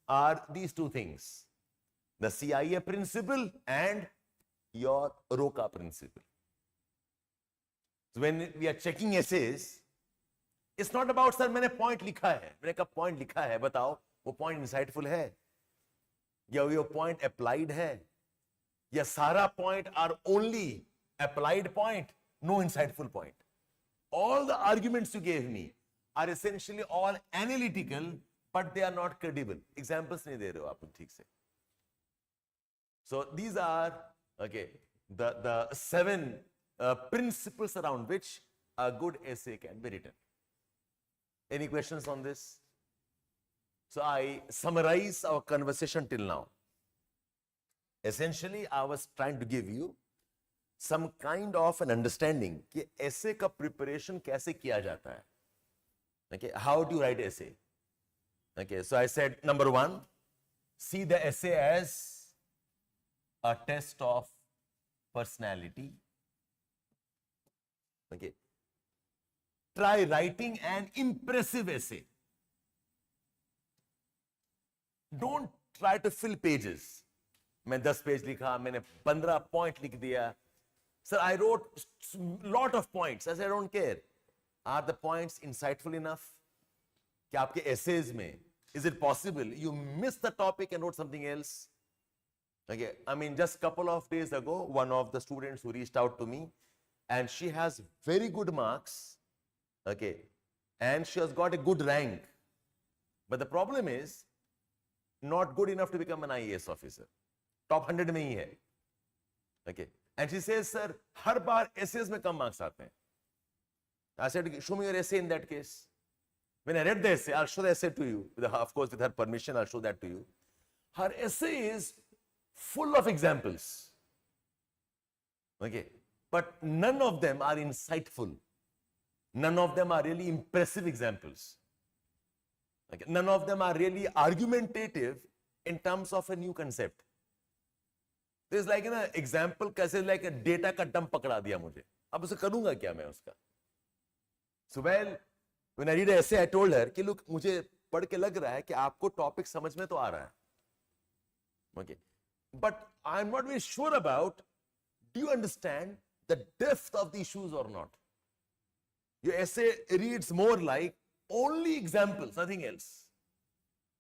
are these two things: the CIA principle and your RoA principle. So when we are checking essays, it's not about sir मैंने point लिखा है, मैंने कहा point लिखा है, बताओ वो point insightful है या वो point applied है या सारा point are only applied point, no insightful point. All the arguments you gave me are essentially all analytical, but they are not credible. Examples नहीं दे रहे हो आप ठीक से. So these are the 7 principles around which a good essay can be written. Any questions on this? So I summarize our conversation till now. Essentially, I was trying to give you some kind of an understanding कि essay का preparation कैसे किया जाता है. Okay, how do you write essay? Okay, so I said number 1, see the essay as a test of personality. Okay, try writing an impressive essay. Don't try to fill pages. मैं 10 page लिखा, मैंने 15 point लिख दिया. Sir, I wrote lot of points. I said, I don't care. Are the points insightful enough? कि आपके essays में, is it possible you missed the topic and wrote something else? Okay, I mean, just couple of days ago, one of the students who reached out to me, and she has very good marks, okay, and she has got a good rank. But the problem is, not good enough to become an IAS officer. Top 100 में ही है. Okay. And she says, sir, her bar essays में कम marks आते हैं. I said, show me your essay in that case. When I read the essay, I'll show the essay to you. Of course, with her permission, I'll show that to you. Her essay is full of examples. Okay. But none of them are insightful. None of them are really impressive examples. Okay. None of them are really argumentative in terms of a new concept. There's like an example कैसे like a data का dump पकड़ा दिया मुझे. अब उसे करूँगा क्या मैं उसका? So well, when I read an essay, I told her कि look, मुझे पढ़ के लग रहा है कि आपको topic समझ में तो आ रहा है. Okay, but I'm not very sure about, do you understand the depth of the issues or not? Your essay reads more like only examples, nothing else.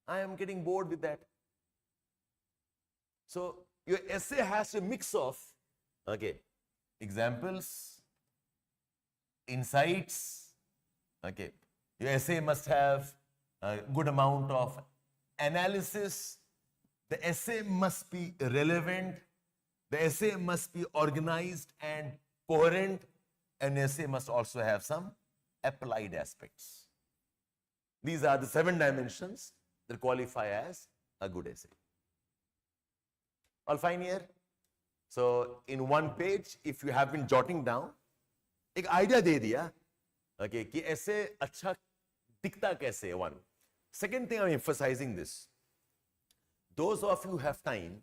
I am getting bored with that. So your essay has a mix of examples, insights. Okay, your essay must have a good amount of analysis. The essay must be relevant. The essay must be organized and coherent. An essay must also have some applied aspects. These are the 7 dimensions that qualify as a good essay. All fine here? So in one page, if you have been jotting down, एक idea दे दिया, okay, कि ऐसे अच्छा दिखता कैसे, one. Second thing, I'm emphasizing this. Those of you who have time,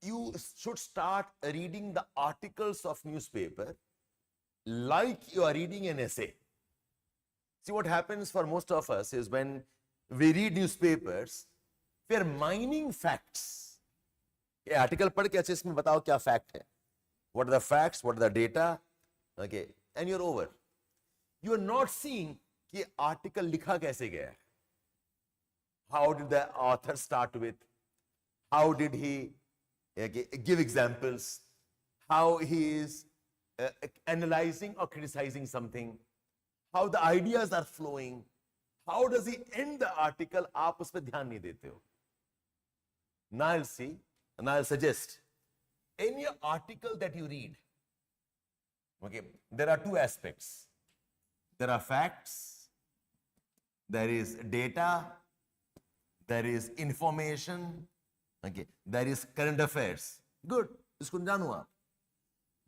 you should start reading the articles of newspaper like you are reading an essay. See, what happens for most of us is when we read newspapers, we are mining facts. ये article पढ़ के अच्छे इसमें बताओ क्या fact है. What are the facts? What are the data? Okay, and you're over. You are not seeing कि article लिखा कैसे गया है. How did the author start with? How did he give examples? How he is analyzing or criticizing something? How the ideas are flowing? How does he end the article? आप उस पर ध्यान नहीं देते हो. Now I'll see, and I'll suggest any article that you read, Okay, there are two aspects. There are facts, there is data, there is information, okay, there is current affairs. Good, isko jano aap.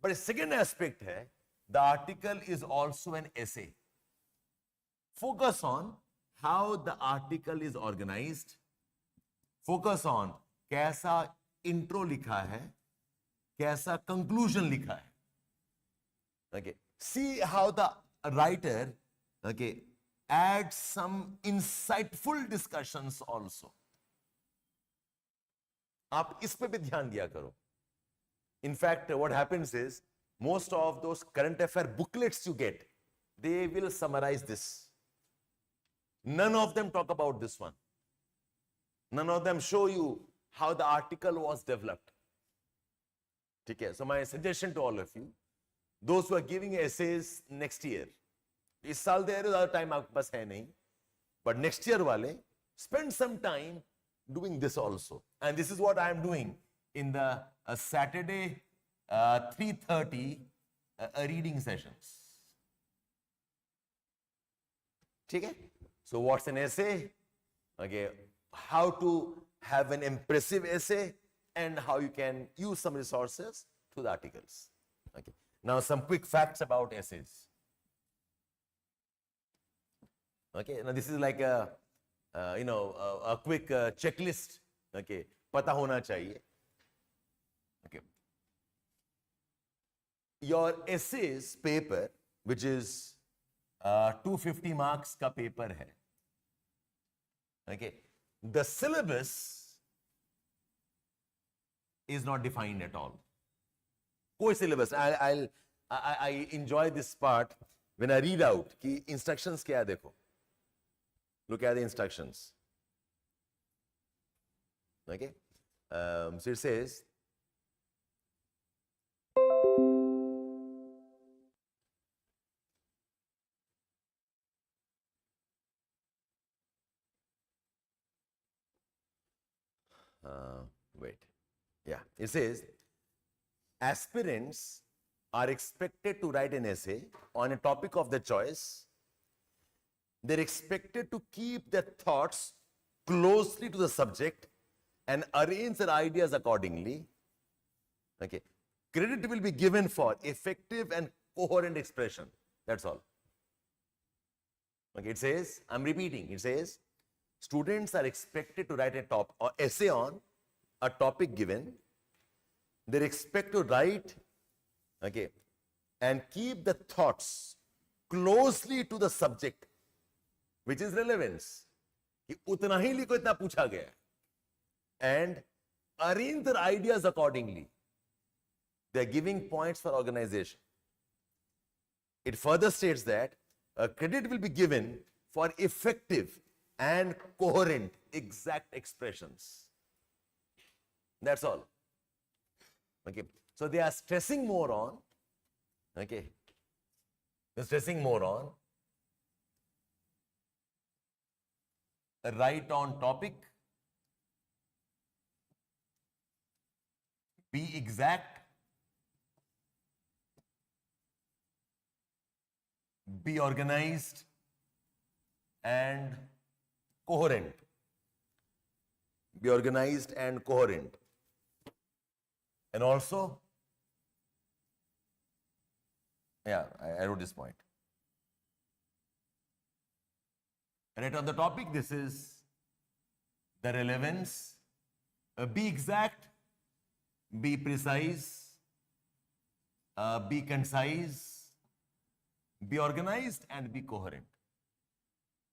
But a second aspect hai, the article is also an essay. Focus on how the article is organized. Focus on kaisa intro likha hai, kaisa conclusion likha hai. Okay, see how the writer, okay, adds some insightful discussions also. आप इस पे भी ध्यान दिया करो. In fact, what happens is most of those current affair booklets you get, they will summarize this. None of them talk about this one. None of them show you how the article was developed. Okay, so my suggestion to all of you, those who are giving essays next year, इस साल दे रहे हो, time आपके पास है नहीं, but next year वाले, spend some time doing this also. And this is what I am doing in the Saturday 3:30 reading sessions. Okay? So what's an essay? Okay, how to have an impressive essay and how you can use some resources to the articles. Okay. Now some quick facts about essays. Okay, now this is like a a quick checklist. Okay, pata hona chahiye. Okay, your essays paper, which is 250 marks ka paper hai. Okay, the syllabus is not defined at all. Koi syllabus. I enjoy this part when I read out ki instructions kya hai dekho. Look at the instructions. Okay, so it says, wait, yeah, it says, aspirants are expected to write an essay on a topic of their choice. They're expected to keep their thoughts closely to the subject and arrange their ideas accordingly. Okay. Credit will be given for effective and coherent expression. That's all. Okay. It says, I'm repeating, it says, students are expected to write a essay on a topic given. They're expected to write, okay, and keep the thoughts closely to the subject, which is relevance. कि उतना ही लिखो इतना पूछा गया, and arrange their ideas accordingly. They are giving points for organization. It further states that credit will be given for effective and coherent exact expressions. That's all. Okay. So they are stressing more on, okay, they're stressing more on write on topic, be exact, be organized and coherent. Be organized and coherent. And also, yeah, I wrote this point. Right on the topic, this is the relevance. Be exact, be precise, be concise, be organized and be coherent.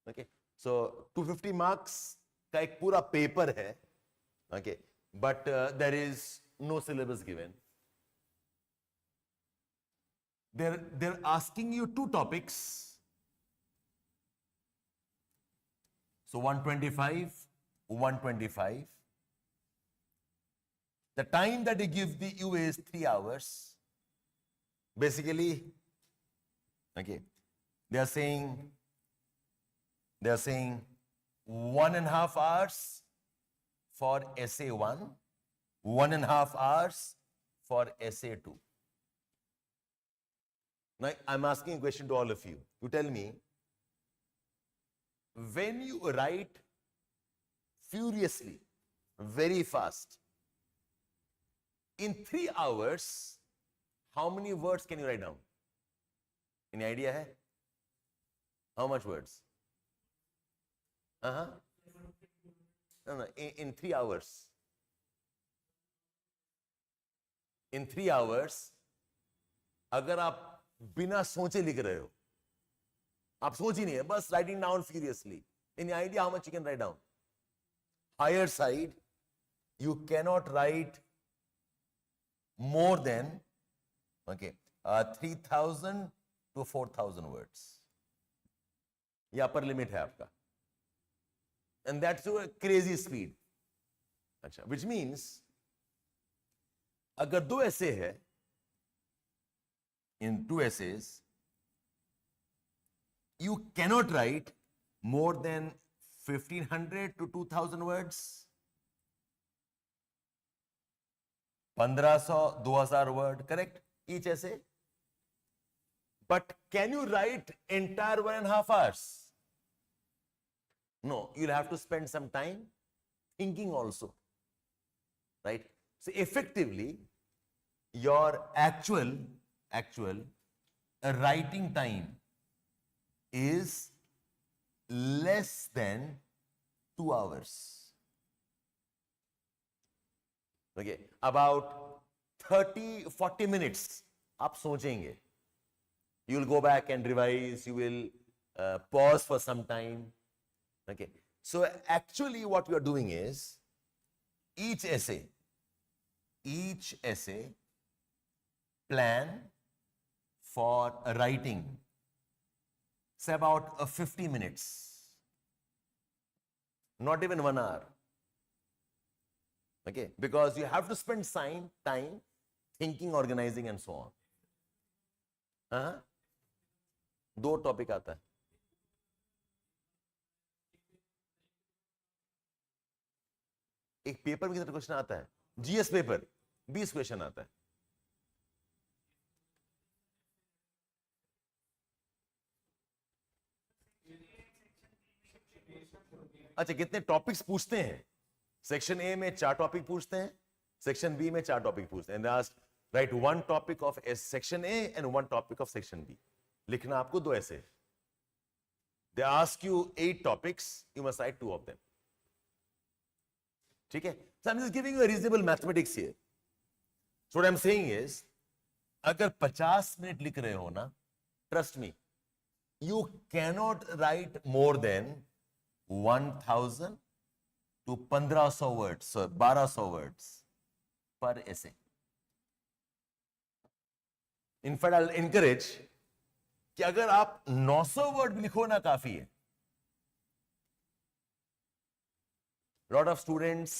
Okay, so 250 marks का एक पूरा paper है. Okay, but there is no syllabus given. They're asking you two topics. So 125, 125. The time that they give you is 3 hours. Basically, okay, they are saying 1.5 hours for essay 1, 1.5 hours for essay 2. Now, I'm asking a question to all of you. You tell me, when you write furiously, very fast, in 3 hours, how many words can you write down? Any idea hai? How much words? No, in 3 hours. In 3 hours, अगर आप बिना सोचे लिख रहे हो, आप सोच ही नहीं है, बस writing down furiously. Any idea how much you can write down? Higher side, you cannot write more than 3,000 to 4,000 words. ये upper limit है आपका. And that's a crazy speed. अच्छा, which means अगर 2 essay है, in 2 essays, you cannot write more than 1,500 to 2,000 words. 1,500, 2,000 word, correct? Each essay. But can you write entire 1.5 hours? No, you'll have to spend some time thinking also, right? So effectively, your actual writing time is less than 2 hours. Okay, about 30-40 minutes आप सोचेंगे. You will go back and revise, you will pause for some time. Okay, so actually what you are doing is, each essay plan for writing, say about 50 minutes, not even 1 hour. Okay, because you have to spend time thinking, organizing and so on. 2 topic आता है. एक paper में कितना question आता है? GS paper 20 question आता है. अच्छा, कितने टॉपिक्स पूछते हैं? सेक्शन ए में 4 टॉपिक पूछते हैं, सेक्शन बी में 4 टॉपिक पूछते हैं. Write 1 topic of section A and 1 topic of section B. लिखना आपको 2 ऐसे. They ask you 8 topics, you must write 2 of them. ठीक है? So I'm just giving you a reasonable mathematics here. So what I'm saying is, अगर 50 minute लिख रहे हो ना, trust me, you cannot write more than 1,000 to 1,500 words, so 1,200 words per essay. In fact, I'll encourage कि अगर आप 900 word भी लिखो ना, काफी है. Lot of students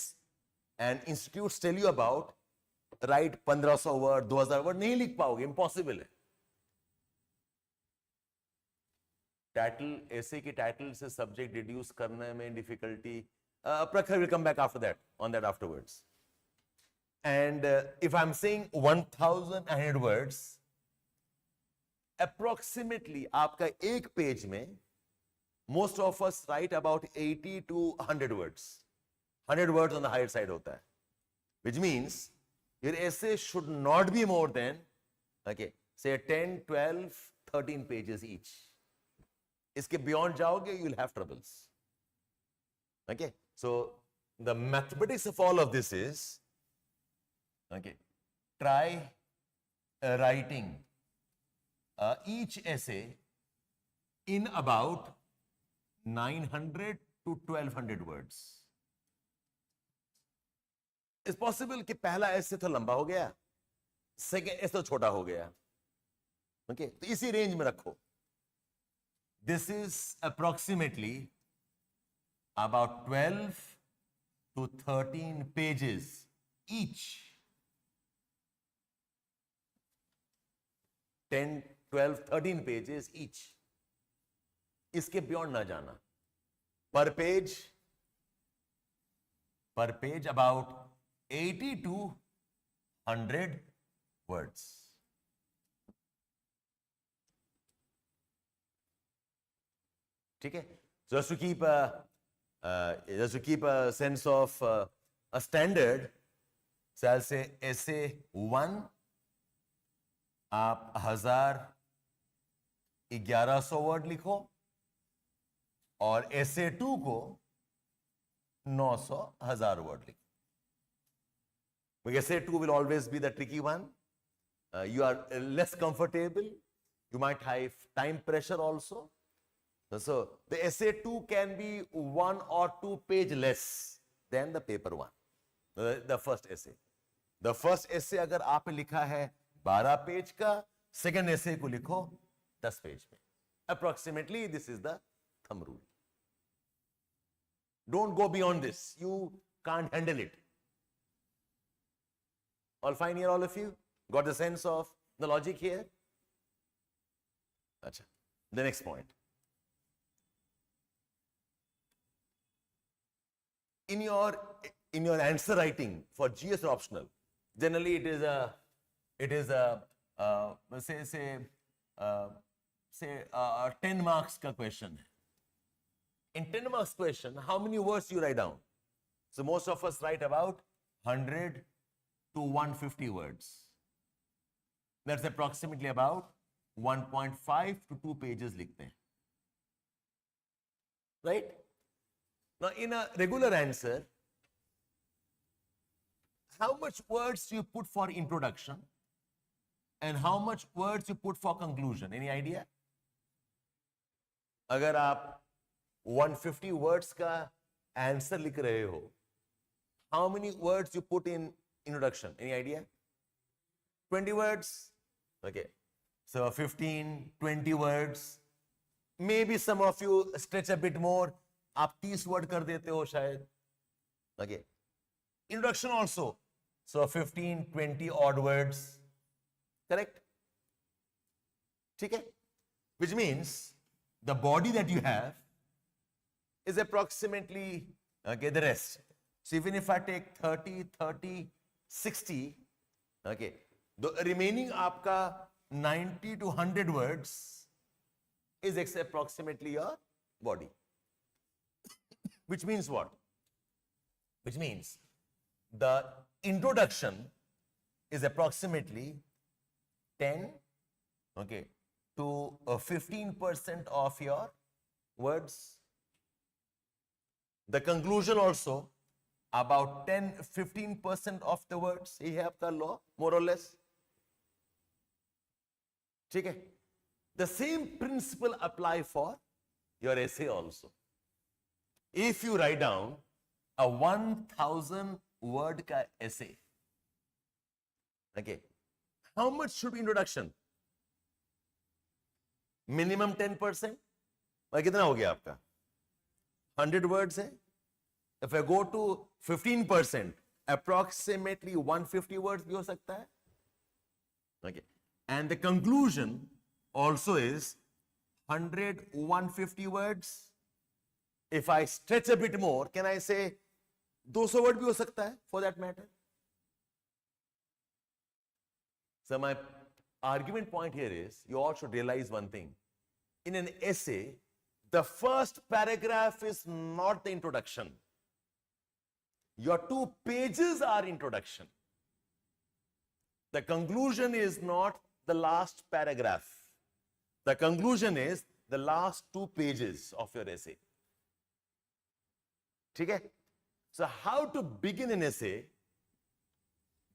and institutes tell you about write 1,500 word, 2,000 word, नहीं लिख पाओगे, impossible है. टाइटल, ऐसे की टाइटल से सब्जेक्ट डिड्यूस करने में difficulty. Prakhar will come back after that, on that afterwards. And if I'm saying 1,100 words, approximately आपका एक पेज में most of us write about 80 to 100 words. 100 words on the higher side होता है, which means your essay should not be more than, okay, say 10, 12, 13 pages each. इसके beyond जाओगे, you will have troubles. Okay, so the mathematics of all of this is, okay, try writing each essay in about 900 to 1,200 words. It's possible कि पहला ऐसे तो लंबा हो गया, second ऐसे तो छोटा हो गया. Okay, तो इसी रेंज में रखो. This is approximately about 12 to 13 pages each. 10, 12, 13 pages each. इसके beyond ना जाना. Per page about 80 to 100 words. ठीक है? Just to keep a sense of a standard, so I'll say essay 1 आप 1100 वर्ड लिखो और essay 2 को 900,000 वर्ड लिखो. Essay 2 will always be the tricky one. You are less comfortable. You might have time pressure also. So the essay 2 can be 1 or 2 page less than the paper 1. The first essay. The first essay अगर आप लिखा है 12 page का, second essay को लिखो 10 page में. Approximately this is the thumb rule. Don't go beyond this. You can't handle it. All fine here, all of you? Got the sense of the logic here? Achha. The next point. In your answer writing for GS or optional, generally it is a 10 marks ka question. In 10 marks question, how many words you write down? So most of us write about 100 to 150 words. That's approximately about 1.5 to 2 pages likhte hain. Right? Now, in a regular answer, how much words you put for introduction and how much words you put for conclusion? Any idea? अगर आप 150 words का answer लिख रहे हो, how many words you put in introduction? Any idea? 20 words? Okay. So 15, 20 words. Maybe some of you stretch a bit more. आप 30 word कर देते हो शायद. Okay. Introduction also. So 15, 20 odd words. Correct? ठीक है? Which means the body that you have is approximately the rest. So even if I take 30, 60, okay, the remaining आपका 90 to 100 words is approximately your body. Which means what? Which means the introduction is approximately 10, okay, to 15% of your words. The conclusion also about 10-15% of the words. ये है आपका law, more or less. ठीक है? The same principle apply for your essay also. If you write down a 1,000 word का essay, okay, how much should be introduction? Minimum 10%. और कितना हो गया आपका? 100 words है. If I go to 15%, approximately 150 words भी हो सकता है. Okay. And the conclusion also is 100, 150 words. If I stretch a bit more, can I say 200 word भी हो सकता है for that matter? So my argument point here is, you all should realize one thing. In an essay, the first paragraph is not the introduction. Your 2 pages are introduction. The conclusion is not the last paragraph. The conclusion is the last 2 pages of your essay. ठीक है? So how to begin an essay?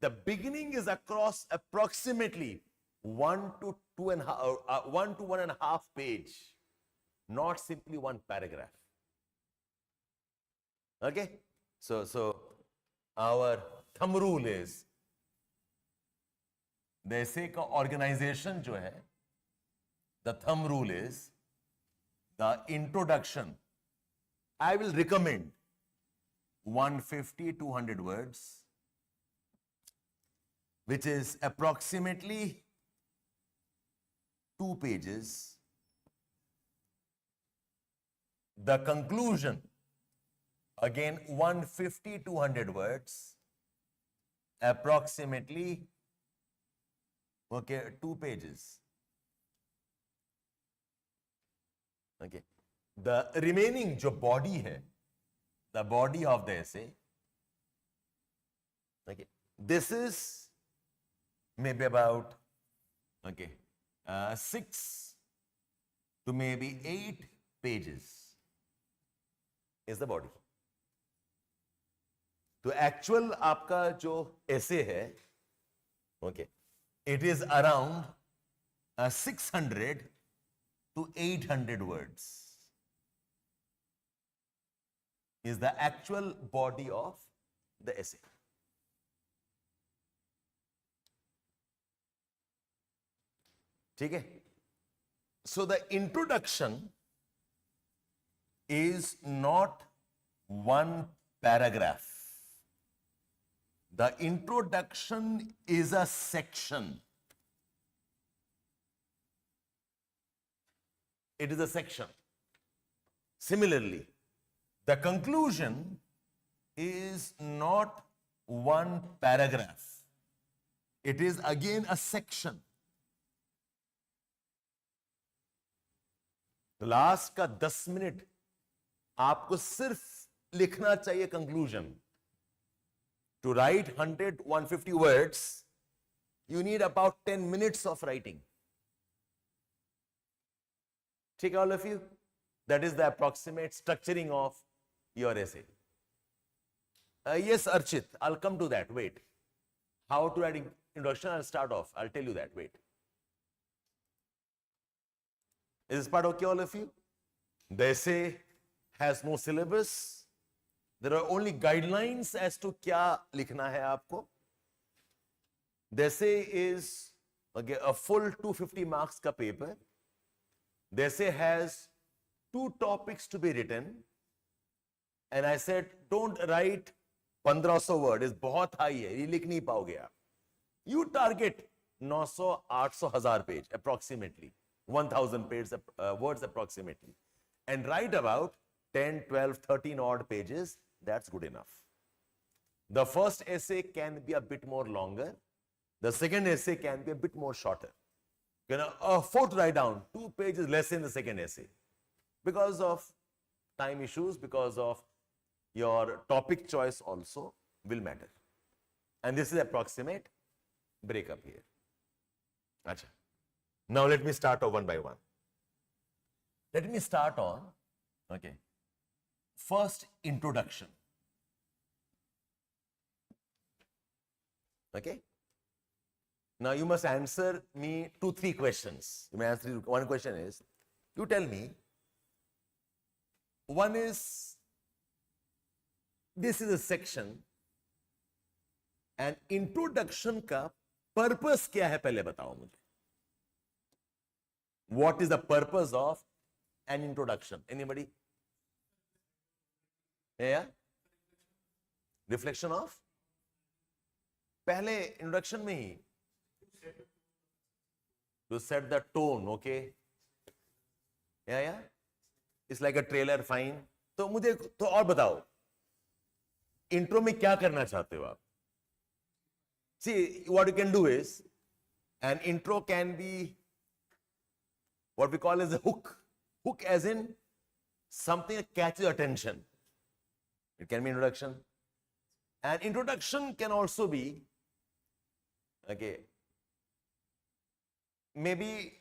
The beginning is across approximately 1 to 1.5 page, not simply 1 paragraph. Okay? So our thumb rule is, the essay का organization जो है, the thumb rule is, the introduction, I will recommend 150 to 200 words, which is approximately 2 pages. The conclusion, again 150 to 200 words, approximately 2 pages. Okay. the remaining जो body है, the body of the essay, okay, this is maybe about 6 to maybe 8 pages is the body. तो actual आपका जो essay है, okay, it is around 600 to 800 words is the actual body of the essay. ठीक है? So the introduction is not one paragraph. The introduction is a section. It is a section. Similarly, the conclusion is not one paragraph. It is again a section. तो last का 10 minute आपको सिर्फ लिखना चाहिए conclusion. To write 100-150 words, you need about 10 minutes of writing. ठीक है, all of you? That is the approximate structuring of your essay. Yes, Archit, I'll come to that. Wait. How to write introduction? I'll start off. I'll tell you that. Wait. Is this part okay, all of you? The essay has no syllabus. There are only guidelines as to क्या लिखना है आपको. The essay is a full 250 marks का paper. The essay has 2 topics to be written. And I said, don't write 1500 word. is बहुत high है, ये लिख नहीं पाओगे आप. You target 900, 800, 1000 page approximately. 1000 words approximately, and write about 10, 12, 13 odd pages. That's good enough. The first essay can be a bit more longer. The second essay can be a bit more shorter. You can afford to write down 2 pages less in the second essay because of time issues, because of your topic choice also will matter. And this is approximate breakup here. Achha. Now let me start off one by one. Let me start on, first introduction. Okay? Now you must answer me 2-3 questions. You may answer one question is, you tell me, one is, this is a section, and introduction का purpose क्या है पहले बताओ मुझे. What is the purpose of an introduction? Anybody? Yeah? Reflection of? पहले introduction में ही to set the tone, okay? Yeah? It's like a trailer, fine. तो मुझे तो और बताओ, intro में क्या करना चाहते हो आप? See, what you can do is, an intro can be what we call as a hook. Hook as in something that catches attention. It can be introduction. And introduction can also be, maybe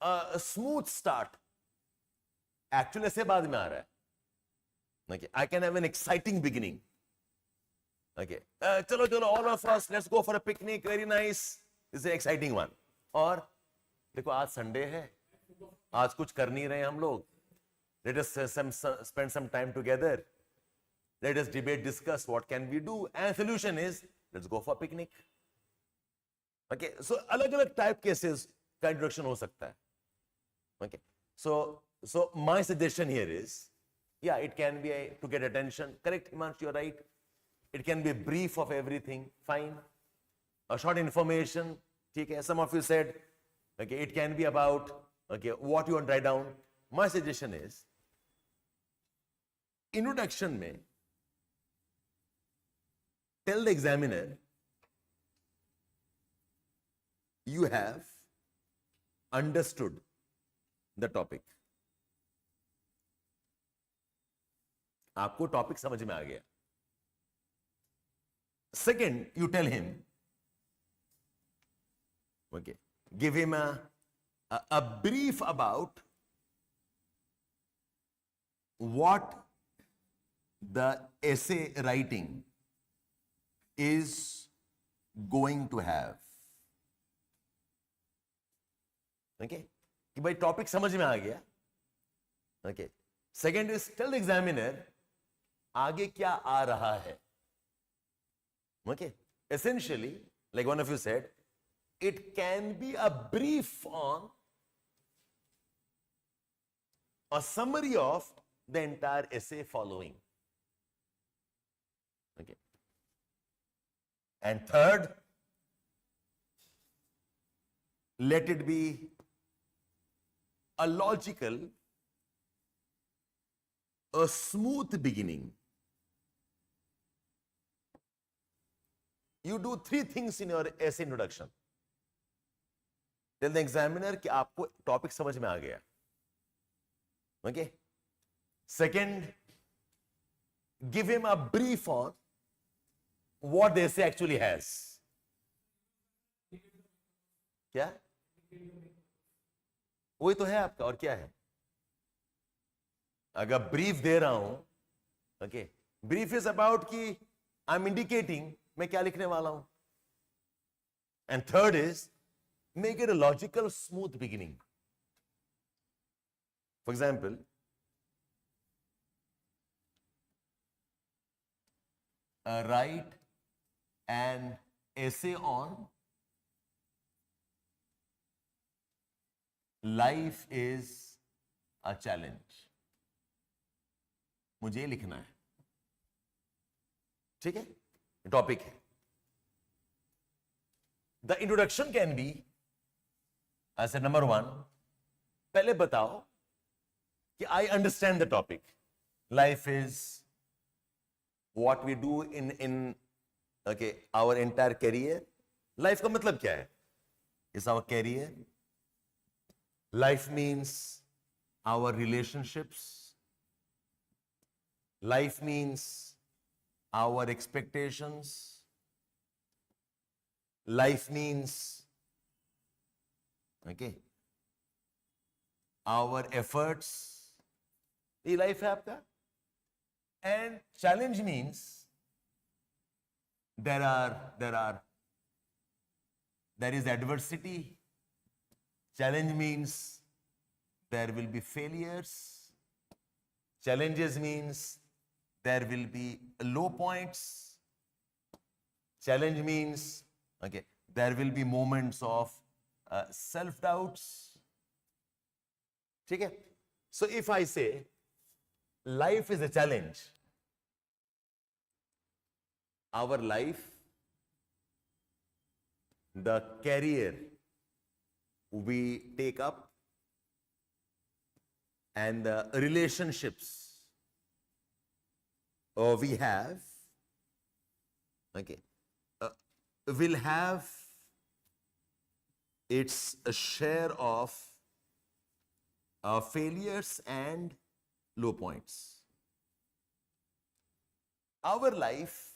a smooth start. Actually, ऐसे बाद में आ रहा है. I can have an exciting beginning. चलो, all of us, let's go for a picnic. Very nice. This is an exciting one. Or देखो आज Sunday है, आज कुछ कर नहीं रहे हम लोग. Let us spend some time together. Let us debate, discuss what can we do. And solution is, let's go for a picnic. Okay, so अलग-अलग type cases का introduction हो सकता है. Okay, so my suggestion here is, yeah, it can be to get attention. Correct, Himansh, you're right. It can be a brief of everything. Fine. A short information. Okay, some of you said, it can be about what you want to write down. My suggestion is, introduction में tell the examiner you have understood the topic. आपको topic समझ में आ गया. Second, you tell him, okay, give him a brief about what the essay writing is going to have. Okay, कि भाई topic समझ में आ गया. Okay, second is tell the examiner आगे क्या आ रहा है. Okay, essentially, like one of you said, it can be a brief on a summary of the entire essay following. Okay. And third, let it be a logical, a smooth beginning. You do three things in your essay introduction. Tell the examiner कि आपको topic समझ में आ गया. Okay. Second, give him a brief on what the essay actually has. क्या? वही तो है आपका, और क्या है? अगर ब्रीफ दे रहा हूं, okay, brief is about कि I'm indicating मैं क्या लिखने वाला हूं. And third is make it a logical, smooth beginning. For example, write an essay on life is a challenge. मुझे ये लिखना है. ठीक है, टॉपिक है. The introduction can be, as a number one, पहले बताओ कि I understand the topic. Life is what we do in okay, our entire career. Life का मतलब क्या है? Is our career. Life means our relationships. Life means our expectations. Life means, okay, our efforts. ये life है आपका. And challenge means there is adversity. Challenge means there will be failures. Challenges means there will be low points. Challenge means, okay, there will be moments of self-doubts. ठीक है? So if I say life is a challenge, our life, the career we take up, and the relationships we have, okay, will have its share of failures and low points. Our life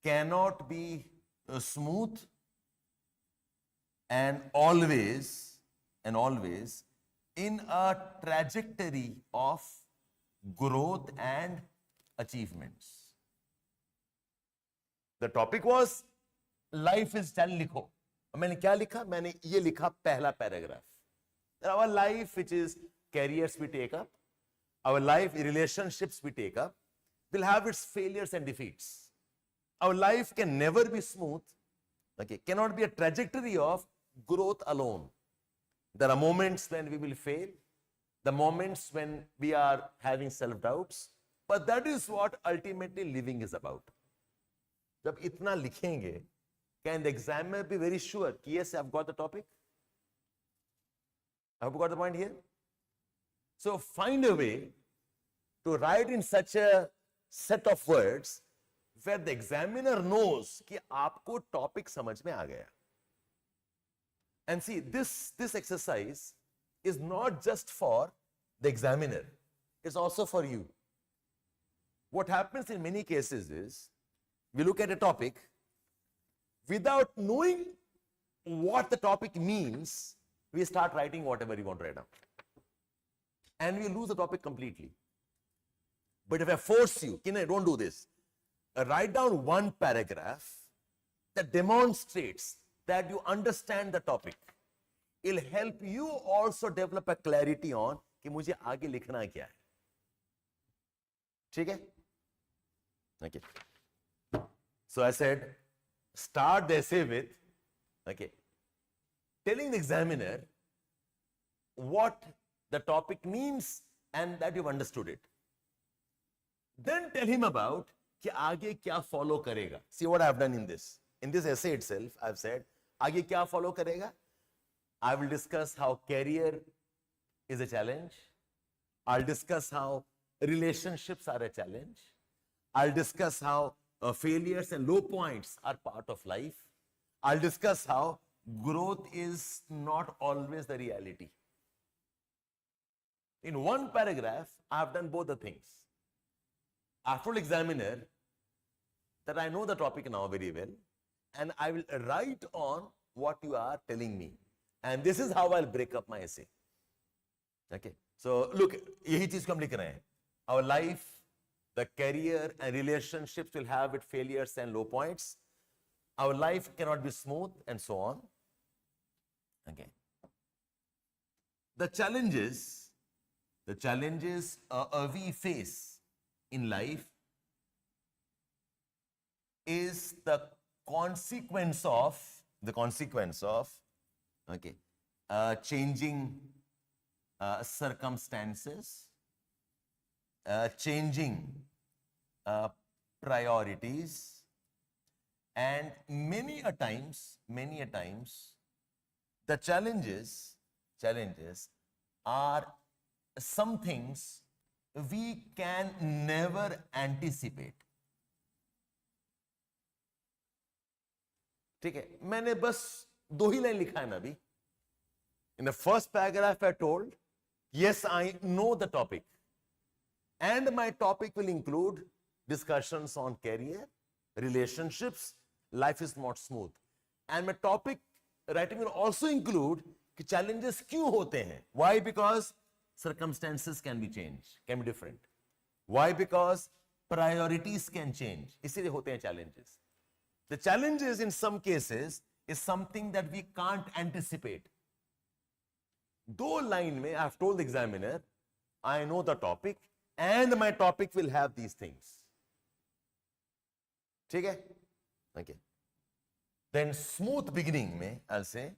cannot be smooth and always in a trajectory of growth and achievements. The topic was life is challenge. लिखो. मैंने क्या लिखा? मैंने ये लिखा पहला paragraph. Our life, which is careers we take up, our life, relationships we take up, will have its failures and defeats. Our life can never be smooth, okay, cannot be a trajectory of growth alone. There are moments when we will fail, the moments when we are having self-doubts, but that is what ultimately living is about. जब इतना लिखेंगे, can the examiner be very sure कि yes, I've got the topic? Have you got the point here? So find a way to write in such a set of words where the examiner knows कि आपको topic समझ में आ गया. And see, this exercise is not just for the examiner. it's also for you. What happens in many cases is, we look at a topic without knowing what the topic means, we start writing whatever you want to write down. And we lose the topic completely. But if I force you, don't do this. Write down one paragraph that demonstrates that you understand the topic. It'll help you also develop a clarity on कि मुझे आगे लिखना क्या है. ठीक है? Okay. So I said, start the essay with, telling the examiner what the topic means and that you've understood it. Then tell him about कि आगे क्या follow करेगा. See what I've done in this. In this essay itself, I've said, आगे क्या follow करेगा? I will discuss how career is a challenge. I'll discuss how relationships are a challenge. I'll discuss how failures and low points are part of life. I'll discuss how growth is not always the reality. In one paragraph, I have done both the things. I've told examiner that I know the topic now very well, and I will write on what you are telling me. And this is how I'll break up my essay. Okay. So look, यही चीज को हम लिख रहे हैं. Our life, the career and relationships will have its failures and low points. Our life cannot be smooth and so on. Okay. The challenges we face in life is the consequence of changing circumstances, changing priorities, and many a times the challenges are some things we can never anticipate. ठीक है, मैंने बस 2 ही line लिखा है ना अभी. In the first paragraph I told, yes, I know the topic, and my topic will include discussions on career, relationships, life is not smooth. And my topic writing will also include कि challenges क्यों होते हैं. Why? Because circumstances can be changed, can be different. Why? Because priorities can change. इसीलिए होते हैं challenges. The challenges in some cases is something that we can't anticipate. 2 line में I have told the examiner, I know the topic and my topic will have these things. ठीक है? Okay. Then smooth beginning में I'll say,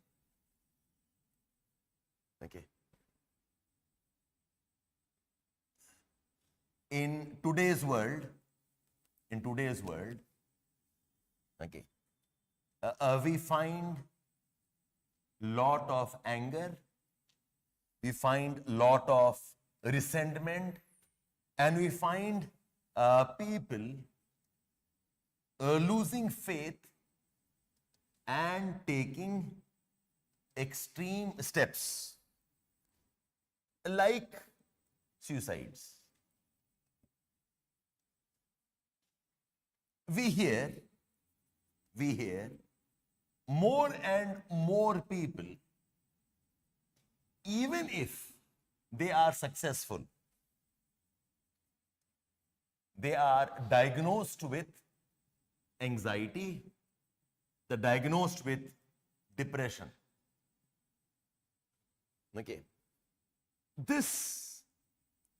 okay, in today's world, okay, we find lot of anger, we find lot of resentment, and we find people losing faith and taking extreme steps like suicides. We hear more and more people, even if they are successful, they are diagnosed with anxiety, they're diagnosed with depression. Okay. This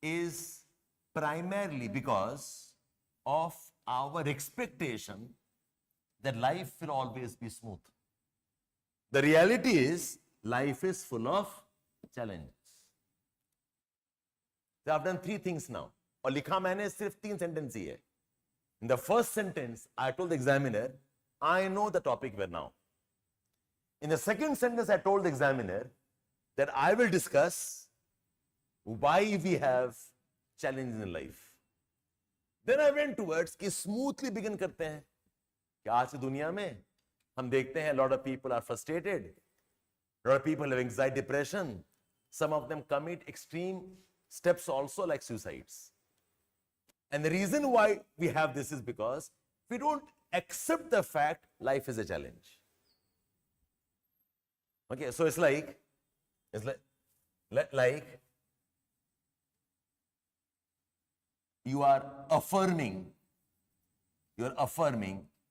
is primarily because of our expectation that life will always be smooth. The reality is life is full of challenges. So I've done 3 things now. और लिखा मैंने सिर्फ 3 sentences ही है. In the first sentence, I told the examiner, I know the topic well now. In the second sentence, I told the examiner that I will discuss why we have challenges in life. Then I went towards कि smoothly begin करते हैं. कि आज की दुनिया में हम देखते हैं lot of people are frustrated, lot of people have anxiety, depression, some of them commit extreme steps also like suicides. And the reason why we have this is because we don't accept the fact life is a challenge. Okay, so it's like you are affirming,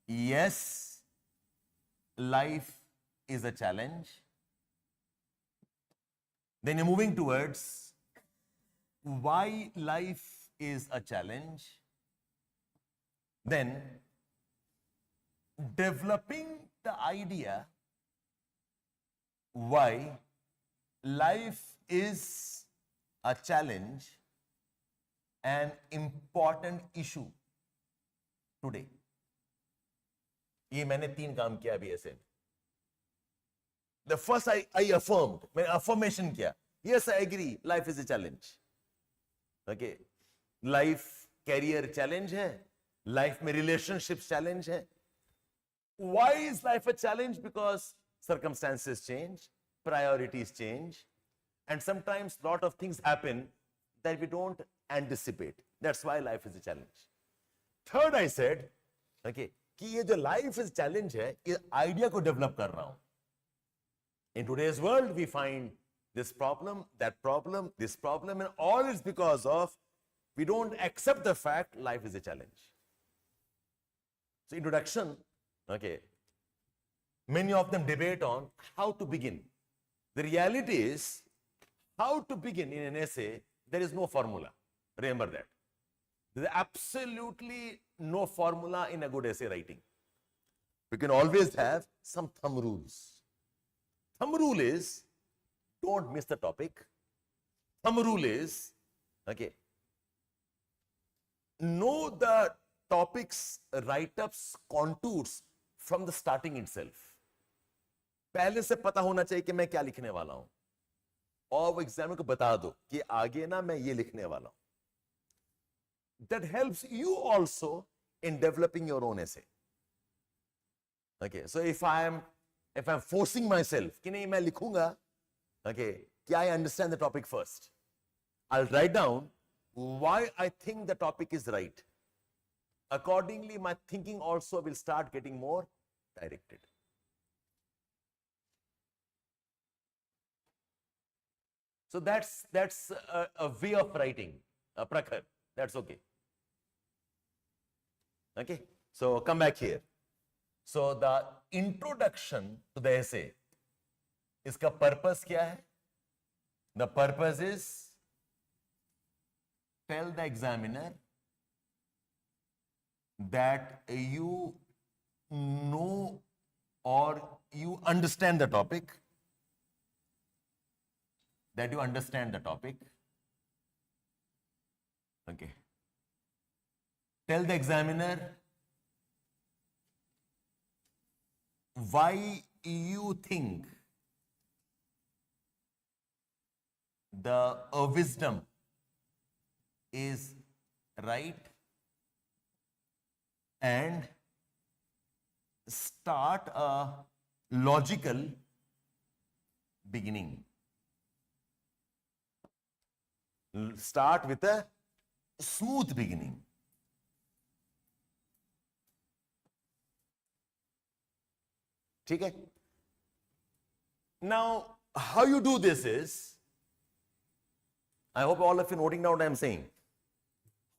yes, life is a challenge. Then you're moving towards why life is a challenge. Then developing the idea why life is a challenge, an important issue today. ये मैंने 3 काम किया अभी ऐसे. The first I affirmed, मैंने affirmation किया. Yes, I agree, life is a challenge. Okay, life career challenge है, life में relationships challenge है. Why is life a challenge? Because circumstances change, priorities change, and sometimes lot of things happen that we don't anticipate. That's why life is a challenge. Third, I said, okay, कि ये जो life is challenge है, ये idea को develop कर रहा हूं. In today's world, we find this problem, that problem, this problem, and all is because of we don't accept the fact life is a challenge. So introduction, okay, many of them debate on how to begin. The reality is, how to begin in an essay, there is no formula. Remember that. There is absolutely no formula in a good essay writing. We can always have some thumb rules. Thumb rule is, don't miss the topic. Thumb rule is, okay, know the topic's write-ups contours from the starting itself. पहले से पता होना चाहिए कि मैं क्या लिखने वाला हूं, और वो एग्जामिनर को बता दो कि आगे ना मैं ये लिखने वाला हूं. That helps you also in developing your own essay. Okay, so if I'm forcing myself कि नहीं मैं लिखूंगा, okay, कि I understand the topic first, I'll write down why I think the topic is right. Accordingly, my thinking also will start getting more directed. So that's a way of writing, a prakhar. That's okay. Okay, so come back here. So the introduction to the essay, इसका purpose क्या है? The purpose is tell the examiner that you know or you understand the topic, that you understand the topic. Okay. Tell the examiner why you think the wisdom is right, and start a logical beginning. Start with a smooth beginning. ठीक है? Now, how you do this is, I hope all of you noting down what I'm saying.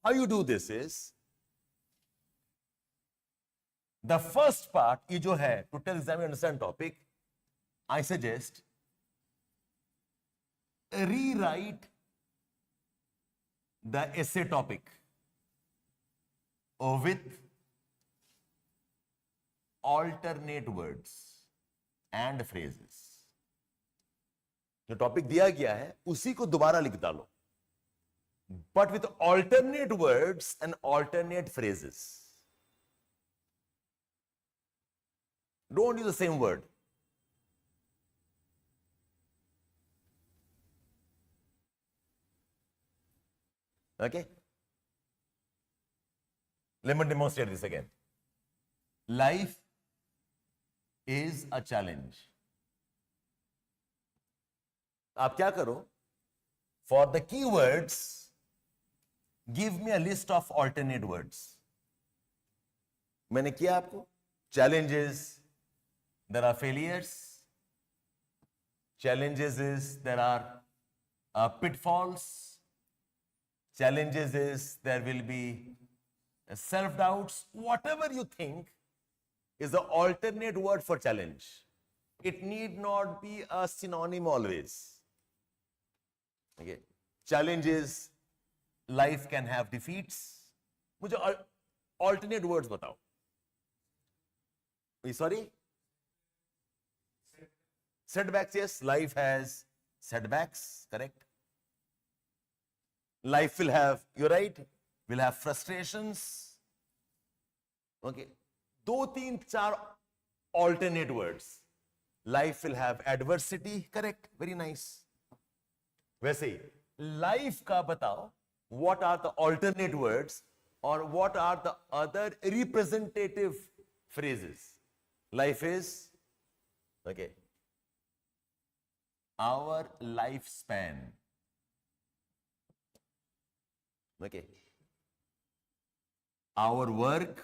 How you do this is, the first part, ये जो है, to tell examiner understand topic, I suggest rewrite the essay topic with alternate words and phrases. जो topic दिया गया है उसी को दोबारा लिख डालो, but with alternate words and alternate phrases. Don't use the same word. Okay? Let me demonstrate this again. Life is a challenge. आप क्या करो, For the keywords, give me a list of alternate words. मैंने किया आपको. Challenges, there are failures. Challenges is there are pitfalls. Challenges is there will be self-doubts. Whatever you think is the alternate word for challenge. It need not be a synonym always. Okay. Challenge is life can have defeats. मुझे alternate words बताओ. Sorry? Setbacks, yes. Life has setbacks, correct? Life will have, you're right, will have frustrations. Okay. 2, 3, 4 alternate words. Life will have adversity, correct? Very nice. वैसे ही, life का बताओ, what are the alternate words or what are the other representative phrases? Life is, okay, our lifespan. Okay. Our work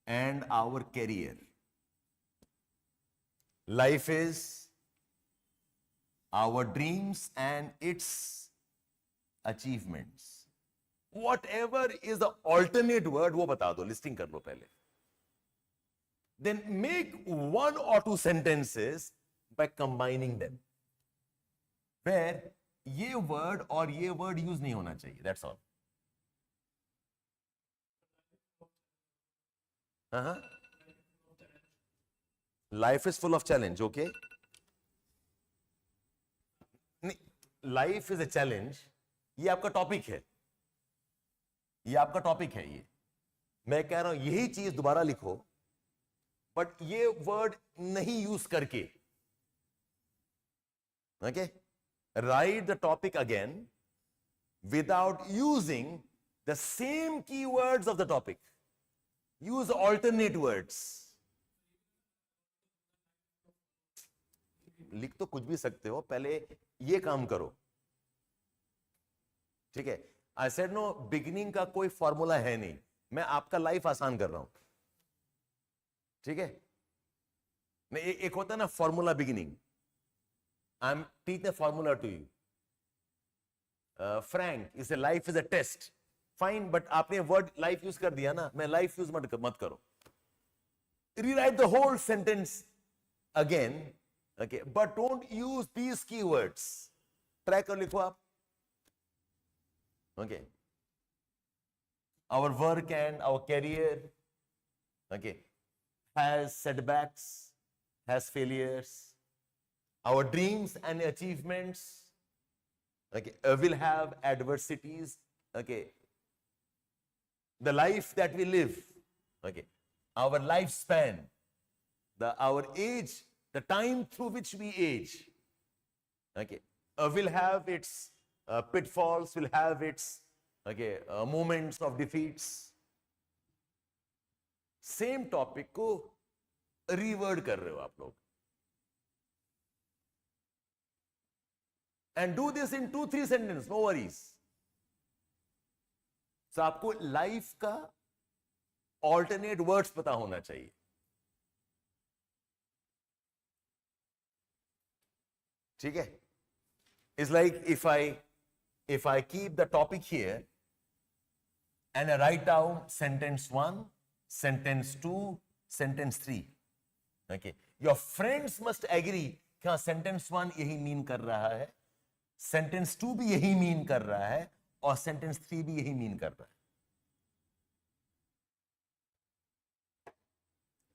and our career. Life is our dreams and its achievements. Whatever is the alternate word, वो बता दो, listing कर लो पहले. Then make 1 or 2 sentences by combining them. Where ये word और ये word use नहीं होना चाहिए. That's all. Life is full of challenge, okay? Life is a challenge. ये आपका टॉपिक है. ये आपका टॉपिक है. ये मैं कह रहा हूं यही चीज दोबारा लिखो, बट ये वर्ड नहीं यूज करके. Okay? Write the topic again without using the same keywords of the topic. Use alternate words. लिख तो कुछ भी सकते हो, पहले ये काम करो. ठीक है. I said no, beginning का कोई फॉर्मूला है नहीं. मैं आपका लाइफ आसान कर रहा हूं. ठीक है. एक होता है ना formula beginning. I'm teaching a formula to you. Frank, is a life is a test. Fine, but आपने word life use कर दिया ना, मैं life use मत करो. Rewrite the whole sentence again, okay? But don't use these keywords. Try कर लिखो आप. Okay. Our work and our career, okay, has setbacks, has failures. Our dreams and achievements, okay, will have adversities. Okay. The life that we live, okay, our lifespan, our age, the time through which we age, okay, will have its pitfalls, will have its, okay, moments of defeats. Same topic को reword कर रहे हो आप लोग. And do this in 2-3 sentences, no worries. So आपको life का alternate words पता होना चाहिए. ठीक है? It's like if I keep the topic here and I write down sentence 1, sentence 2, sentence 3. Okay. Your friends must agree कि हाँ sentence 1 यही mean कर रहा है. सेंटेंस 2 भी यही मीन कर रहा है और सेंटेंस 3 भी यही मीन कर रहा है.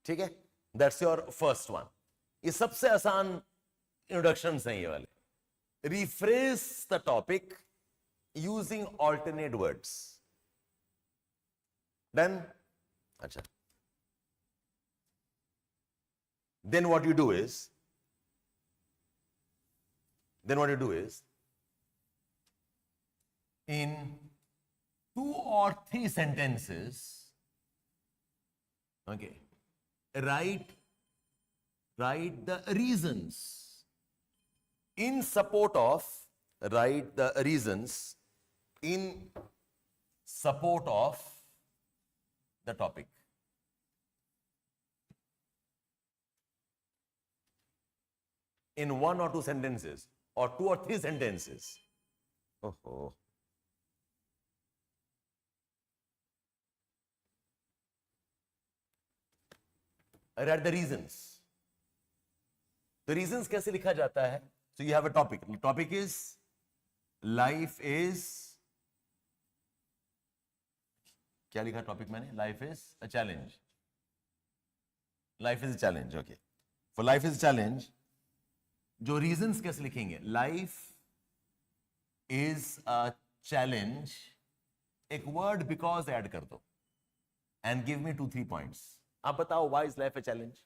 ठीक है. That's your first one. ये सबसे आसान इंट्रोडक्शन हैं ये वाले. Rephrase the topic using alternate words. Done. अच्छा. Then what you do is in 2 or 3 sentences, okay, write the reasons in support of, write the reasons in support of the topic. In 1 or 2 sentences, or 2 or 3 sentences. Oh. Write the reasons. The reasons कैसे लिखा जाता है? So you have a topic. The topic is life is. क्या लिखा topic मैंने? Life is a challenge. Life is a challenge. Okay. For life is a challenge. जो reasons कैसे लिखेंगे? Life is a challenge. एक word because add कर दो. And give me 2-3 points. आप बताओ why is life a challenge?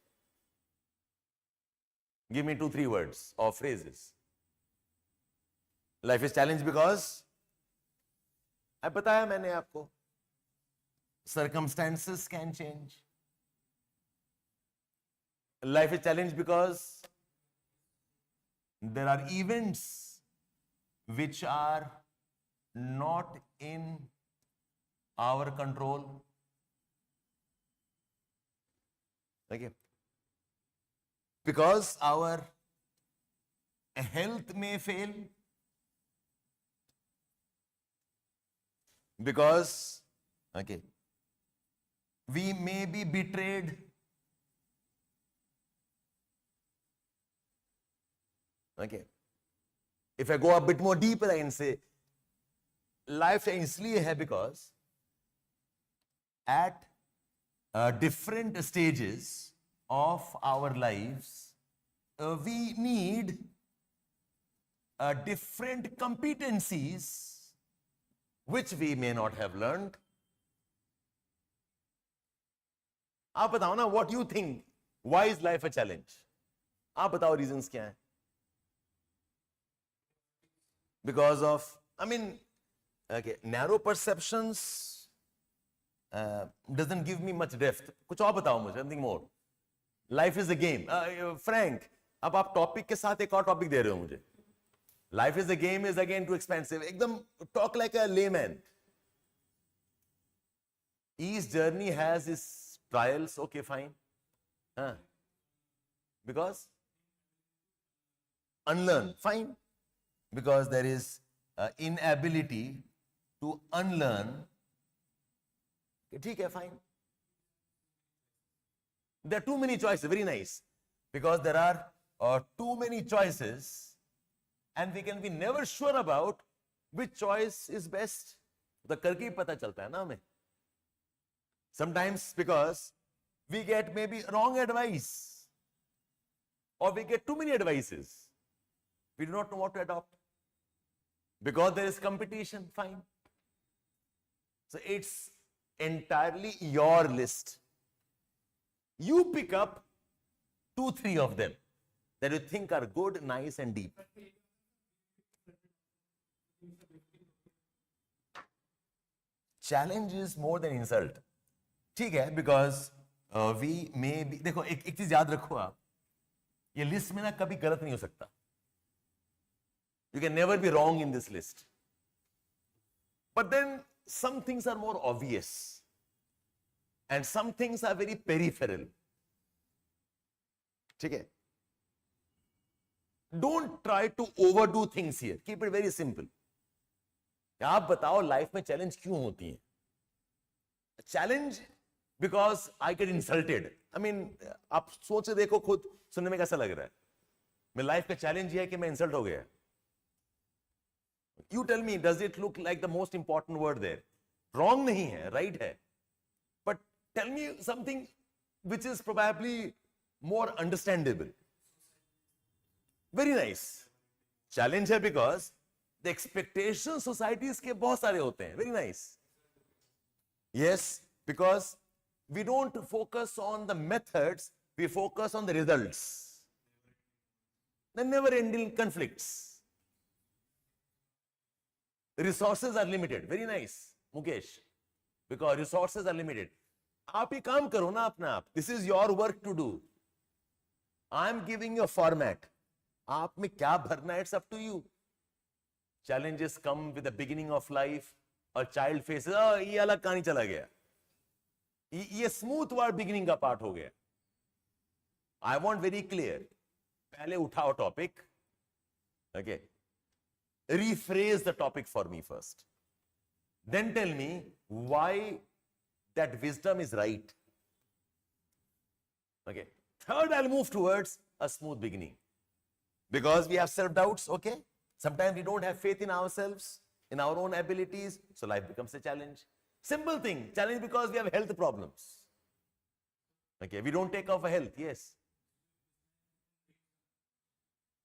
Give me 2-3 words or phrases. Life is challenge because अब बताया मैंने आपको circumstances can change. Life is challenge because there are events which are not in our control. Okay. Because our health may fail, because we may be betrayed, if I go a bit more deeper I can say life इसलिए है because at different stages of our lives, we need different competencies which we may not have learned. आप बताओ ना, what you think, why is life a challenge? आप बताओ reasons क्या हैं? Because of, narrow perceptions doesn't give me much depth. कुछ और बताओ मुझे, something more. Life is a game. Frank, अब आप टॉपिक के साथ एक और टॉपिक दे रहे हो मुझे. Life is a game is again too expensive. एकदम talk like a layman. Each journey has its trials. Okay, fine. Because unlearn. Fine. Because there is inability to unlearn. ठीक है, fine. There are too many choices. Very nice. Because there are too many choices and we can be never sure about which choice is best. तो करके ही पता चलता है ना हमें. Sometimes because we get maybe wrong advice or we get too many advices. We do not know what to adopt. Because there is competition, fine. So it's entirely your list. You pick up 2-3 of them that you think are good, nice and deep. Challenge is more than insult. ठीक है, because we may be, देखो एक चीज याद रखो आप, ये list में ना कभी गलत नहीं हो सकता. You can never be wrong in this list. But then some things are more obvious and some things are very peripheral. ठीक है? Don't try to overdo things here. Keep it very simple. आप बताओ life में challenge क्यों होती है? Challenge because I get insulted. आप सोच देखो खुद, सुनने में कैसा लग रहा है? मेरी लाइफ का चैलेंज ये है कि मैं इंसल्ट हो गया. You tell me, does it look like the most important word there? Wrong नहीं है, right है. But tell me something which is probably more understandable. Very nice. Challenge है because the expectations societies के बहुत सारे होते हैं. Very nice. Yes, because we don't focus on the methods, we focus on the results. The never-ending conflicts. Resources are limited. Very nice, Mukesh. Because resources are limited. आप ही काम करो ना अपना आप. This is your work to do. I am giving you a format. आप में क्या भरना है, it's up to you. Challenges come with the beginning of life. और child faces, ये अलग कहानी चला गया. ये स्मूथ वर्ड बिगिनिंग का पार्ट हो गया. I want very clear. पहले उठाओ topic. Okay, rephrase the topic for me first. Then tell me why that wisdom is right. Okay. Third, I'll move towards a smooth beginning. Because we have self-doubts, okay? Sometimes we don't have faith in ourselves, in our own abilities, so life becomes a challenge. Simple thing, challenge because we have health problems. Okay, we don't take care of our health, yes.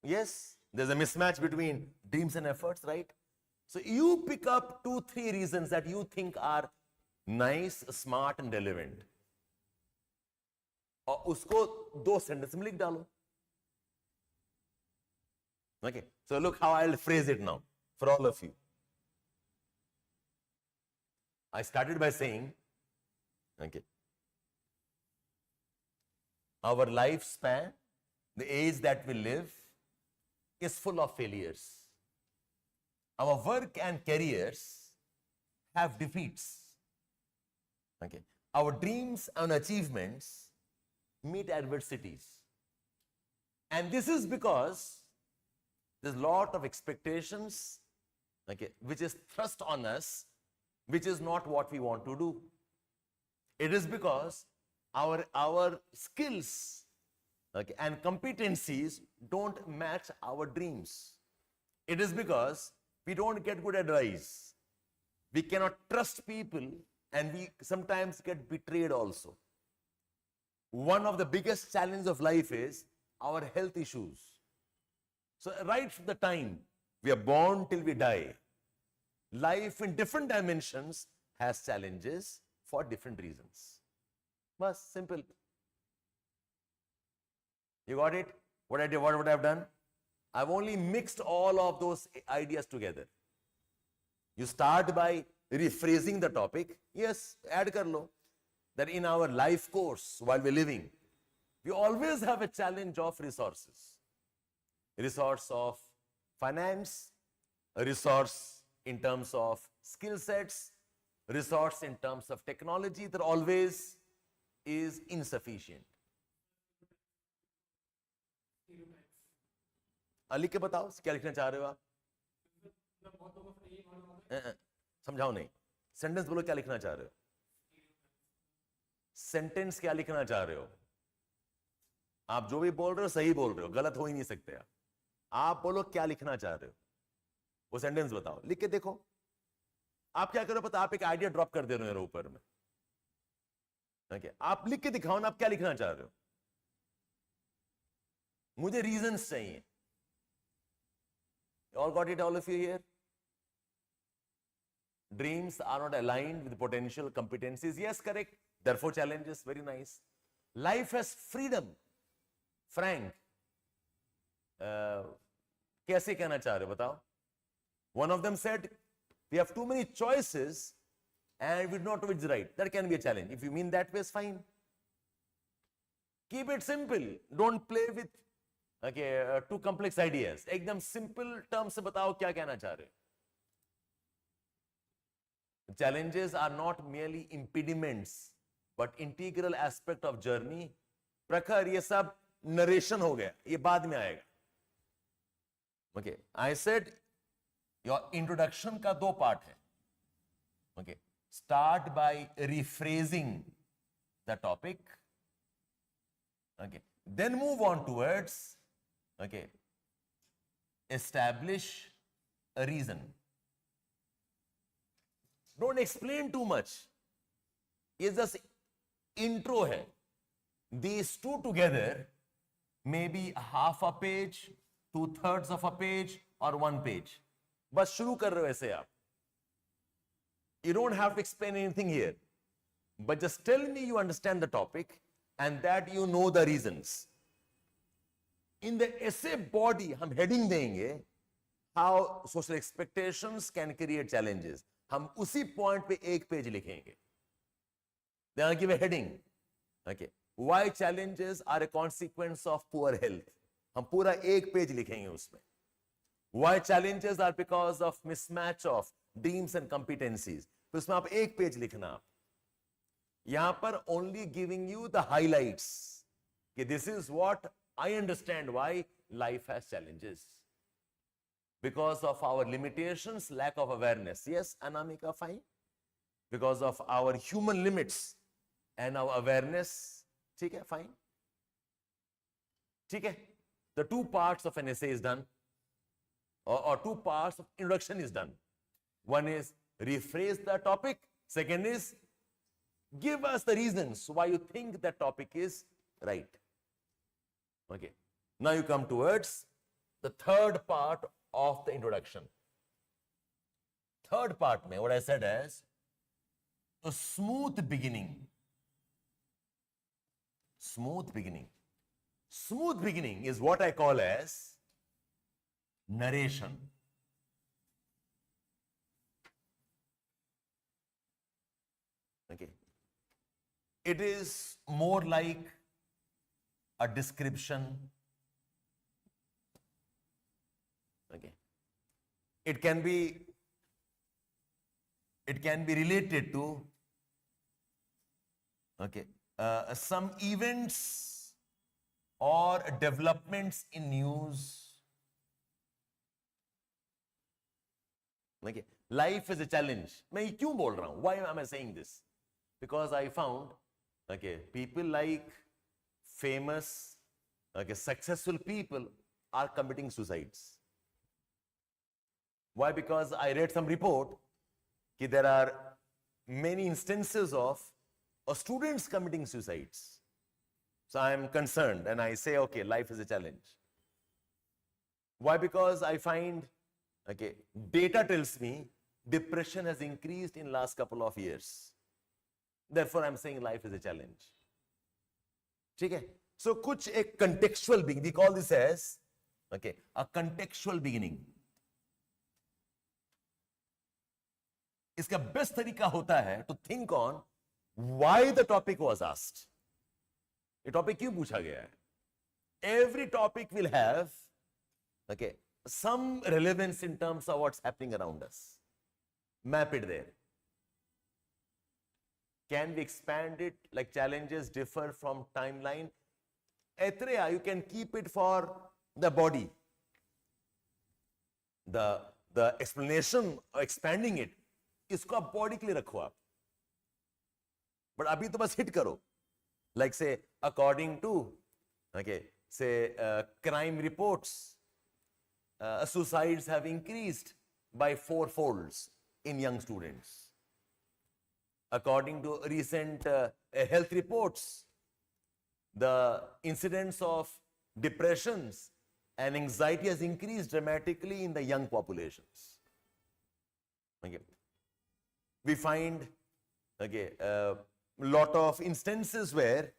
Yes, there's a mismatch between dreams and efforts, right? So you pick up 2-3 reasons that you think are nice, smart and relevant. और उसको 2 sentence में लिख डालो. Okay, so look how I'll phrase it now for all of you. I started by saying, okay, our lifespan, the age that we live, is full of failures. Our work and careers have defeats. Okay, our dreams and achievements meet adversities. And this is because there's a lot of expectations, okay, which is thrust on us, which is not what we want to do. It is because our skills, okay, and competencies don't match our dreams. It is because we don't get good advice. We cannot trust people, and we sometimes get betrayed also. One of the biggest challenges of life is our health issues. So right from the time we are born till we die, life in different dimensions has challenges for different reasons. Bas, simple. You got it? What I did, what I've done? I've only mixed all of those ideas together. You start by rephrasing the topic. Yes, add kar lo. That in our life course, while we're living, we always have a challenge of resources. Resource of finance, a resource in terms of skill sets, resource in terms of technology, that always is insufficient. लिख के बताओ क्या लिखना चाह रहे हो आप. समझाओ नहीं, सेंटेंस बोलो क्या लिखना चाह रहे हो. सेंटेंस क्या लिखना चाह रहे हो. आप जो भी बोल रहे हो सही बोल रहे हो, गलत हो ही नहीं सकते. आप बोलो क्या लिखना चाह रहे हो, वो सेंटेंस बताओ, लिख के देखो. आप क्या करो पता, आप एक आइडिया ड्रॉप कर दे रहे हो ऊपर में. okay. आप लिख के दिखाओ ना आप क्या लिखना चाह रहे हो. मुझे रीजंस चाहिए. All got it, all of you here? Dreams are not aligned with potential competencies. Yes, correct. Therefore, challenges. Very nice. Life has freedom. Frank. कैसे कहना चाह रहे हो बताओ. One of them said, we have too many choices and we do not know which is right. That can be a challenge. If you mean that way, it's fine. Keep it simple. Don't play with too complex ideas. एकदम simple terms से बताओ क्या कहना चाह रहे हो. Challenges are not merely impediments, but integral aspect of journey. प्रखर ये सब narration हो गया, ये बाद में आएगा. Okay, I said your introduction का 2 part है. Okay, start by rephrasing the topic. Okay, then move on towards establish a reason. Don't explain too much. It's just intro hai. These two together may be half a page, 2/3 of a page, or 1 page. बस शुरू कर रहे हो ऐसे आप. You don't have to explain anything here, but just tell me you understand the topic and that you know the reasons. In the essay body, हम heading देंगे how social expectations can create challenges. हम उसी point पे 1 page लिखेंगे. Then I'll give a heading. Okay. Why challenges are a consequence of poor health. हम पूरा एक page लिखेंगे उसमें. Why challenges are because of mismatch of dreams and competencies. तो उसमें आप एक पेज लिखना. आप यहां पर only giving you the highlights कि this is what I understand why life has challenges. Because of our limitations, lack of awareness. Yes, Anamika, fine. Because of our human limits and our awareness. ठीक है, fine. ठीक है. The two parts of an essay is done. Or two parts of introduction is done. One is rephrase the topic. Second is give us the reasons why you think that topic is right. Okay. Now you come towards the third part of the introduction. Third part, what I said is a smooth beginning. Smooth beginning. Smooth beginning is what I call as narration. Okay. It is more like a description. Okay. It can be related to some events or developments in news. Okay. Life is a challenge. मैं ये क्यों बोल रहा हूं? Why am I saying this? Because I found people like famous, successful people are committing suicides. Why? Because I read some report that there are many instances of students committing suicides. So I am concerned and I say, okay, life is a challenge. Why? Because I find, data tells me depression has increased in last couple of years. Therefore, I am saying life is a challenge. Okay? So, कुछ एक contextual beginning, we call this as, a contextual beginning. इसका best तरीका होता है to think on why the topic was asked. ये topic क्यों पूछा गया है? Every topic will have, some relevance in terms of what's happening around us. Map it there. Can we expand it like challenges differ from timeline? Etreya, you can keep it for the body. The explanation of expanding it, इसको आप body के लिए रखो आप. But अभी तो बस hit करो. Like say, according to, crime reports, suicides have increased by 4-folds in young students. According to recent health reports, the incidence of depressions and anxiety has increased dramatically in the young populations. We find a lot of instances where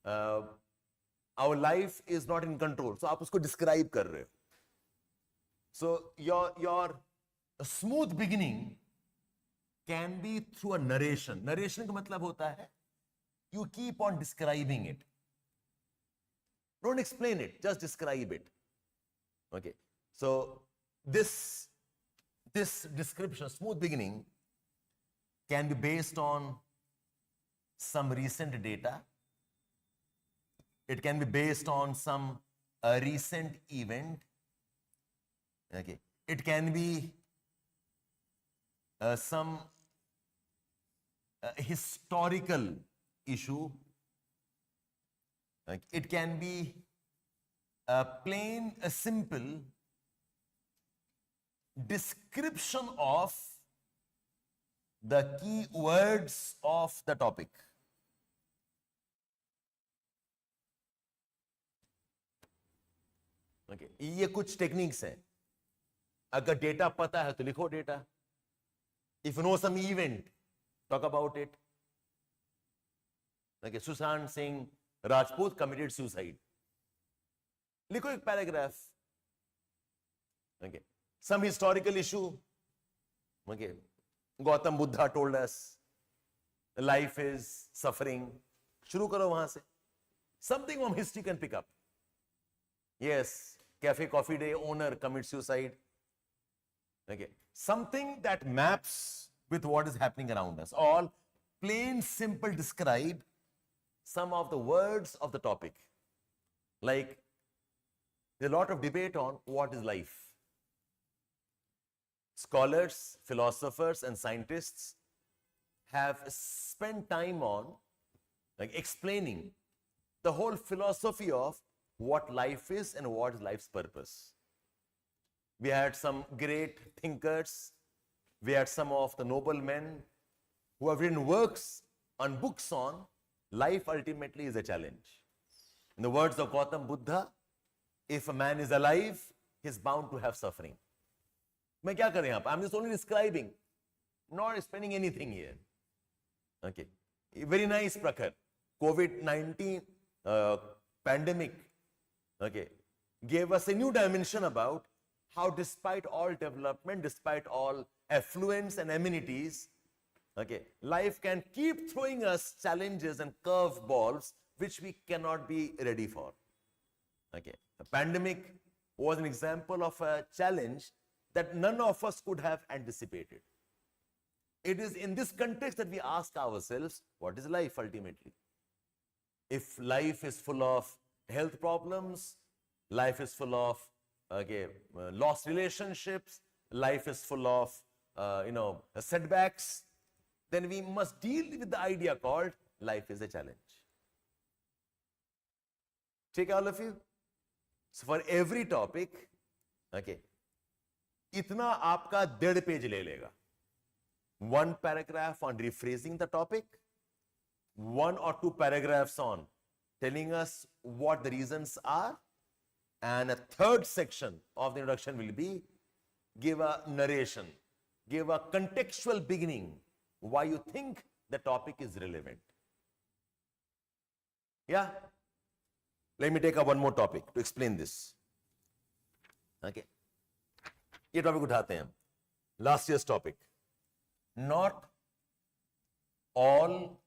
our life is not in control. So, आप उसको describe कर रहे हो. So, your smooth beginning can be through a narration. Narration का मतलब होता है you keep on describing it. Don't explain it, just describe it. Okay. So this description, smooth beginning, can be based on some recent data. It can be based on some recent event. Okay. It can be some historical issue. It can be a plain, a simple description of the key words of the topic. Okay. ये कुछ techniques हैं. अगर data पता है तो लिखो data. If you know some event, talk about it. Okay, Sushant Singh Rajput committed suicide. लिखो एक paragraph. Okay, some historical issue. Okay, Gautam Buddha told us life is suffering. शुरू करो वहां से. Something from history can pick up. Yes, cafe coffee day owner commits suicide. Okay, something that maps with what is happening around us. All plain simple describe some of the words of the topic. Like, there's a lot of debate on what is life. Scholars, philosophers, and scientists have spent time on explaining the whole philosophy of what life is and what is life's purpose. We had some great thinkers, we had some of the noble men who have written works on books on life ultimately is a challenge. In the words of Gautam Buddha, if a man is alive, he is bound to have suffering. मैं क्या करें यहाँ? I'm just only describing, not explaining anything here. Okay, very nice, Prakhar. COVID-19 pandemic, okay, gave us a new dimension about how, despite all development, despite all affluence and amenities, okay, life can keep throwing us challenges and curveballs which we cannot be ready for. Okay, the pandemic was an example of a challenge that none of us could have anticipated. It is in this context that we ask ourselves, what is life ultimately? If life is full of health problems, life is full of lost relationships, life is full of setbacks, then we must deal with the idea called life is a challenge. Take all of you. So for every topic, okay, itna aapka 1.5 page le lega. One paragraph on rephrasing the topic, 1 or 2 paragraphs on telling us what the reasons are, and a third section of the introduction will be give a narration, give a contextual beginning why you think the topic is relevant. Yeah? Let me take up one more topic to explain this. Okay. ये topic उठाते हैं हम. Last year's topic. Not all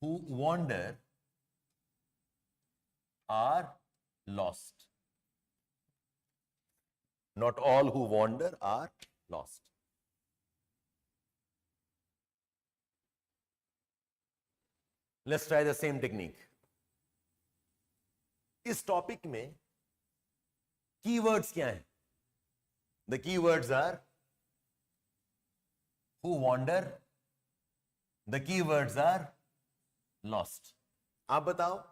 who wander are lost. Not all who wander are lost. Let's try the same technique. इस topic में keywords क्या हैं? The keywords are who wander. The keywords are lost. आप बताओ,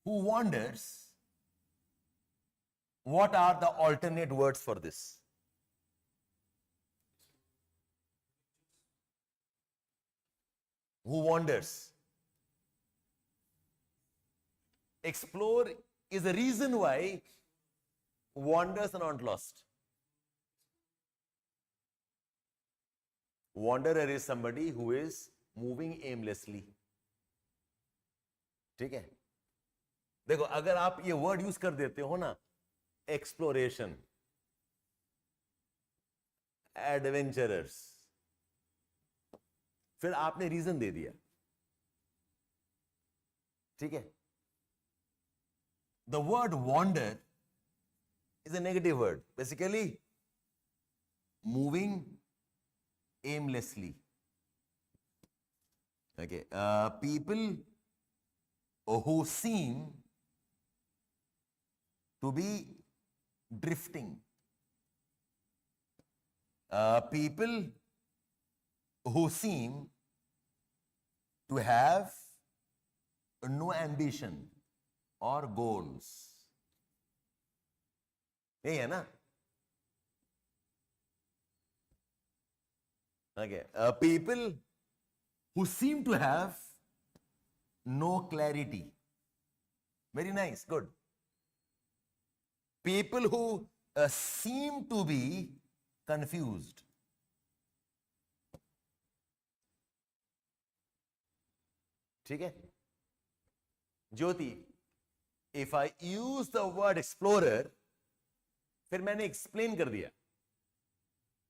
who wanders, what are the alternate words for this? Who wanders. Explore is the reason why wanders are not lost. Wanderer is somebody who is moving aimlessly. ठीक है? देखो, अगर आप ये word use कर देते हो ना, एक्सप्लोरेशन, एडवेंचरर्स, फिर आपने रीजन दे दिया. ठीक है? The word wander is a negative word. Basically, moving aimlessly. Okay. People who seem to be drifting. People who seem to have no ambition or goals. यही है ना? Okay. People who seem to have no clarity. Very nice, good. People who seem to be confused. ठीक है? ज्योति, if I use the word explorer, फिर मैंने explain कर दिया,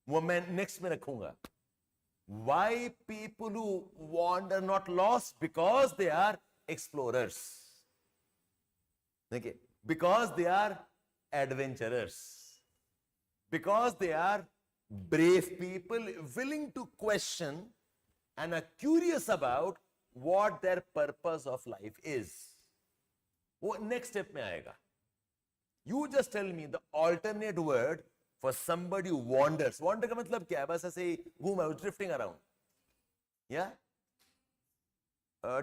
वो मैं next में रखूंगा. Why people who wander not lost? Because they are explorers. Okay, because they are adventurers, because they are brave people willing to question and are curious about what their purpose of life is. वो next step में आएगा. You just tell me the alternate word for somebody who wanders. Wander का मतलब क्या है? बस ऐसे ही घूमा, drifting around. Yeah?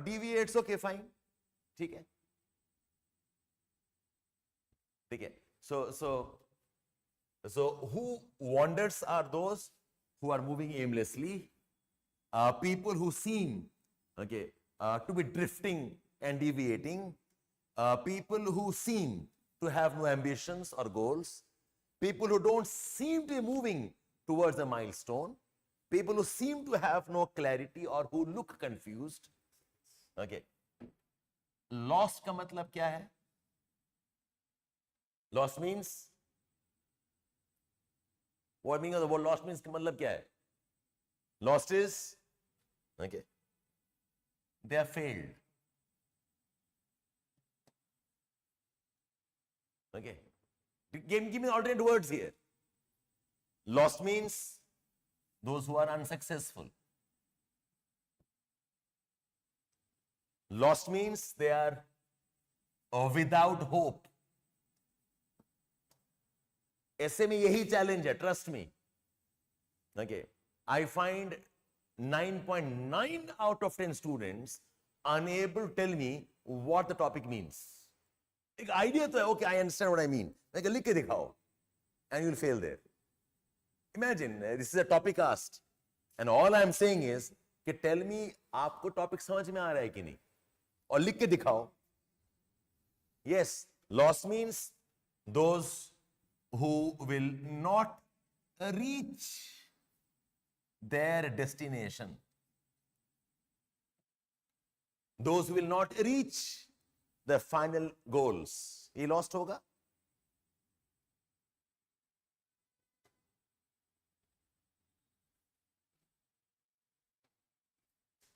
Deviates, okay, fine. ठीक है. ठीक है. So who wanders are those who are moving aimlessly, people who seem, okay, to be drifting and deviating, people who seem to have no ambitions or goals, people who don't seem to be moving towards a milestone, people who seem to have no clarity or who look confused. Okay. Lost का मतलब क्या है? Lost means, what meaning of the word lost means का मतलब क्या है? Lost is, okay, they are failed. Okay. Give me alternate words here. Lost means those who are unsuccessful. Lost means they are without hope. ऐसे में यही challenge है, trust me. Okay. I find 9.9 out of 10 students unable to tell me what the topic means. एक idea तो है, okay, I understand what I mean. मैं लिख के दिखाओ, and you'll fail there. Imagine, this is a topic asked, and all I'm saying is कि tell me आपको topic समझ में आ रहा है कि नहीं, और लिख के दिखाओ. Yes, lost means those who will not reach their destination. Those who will not reach the final goals. ये lost होगा?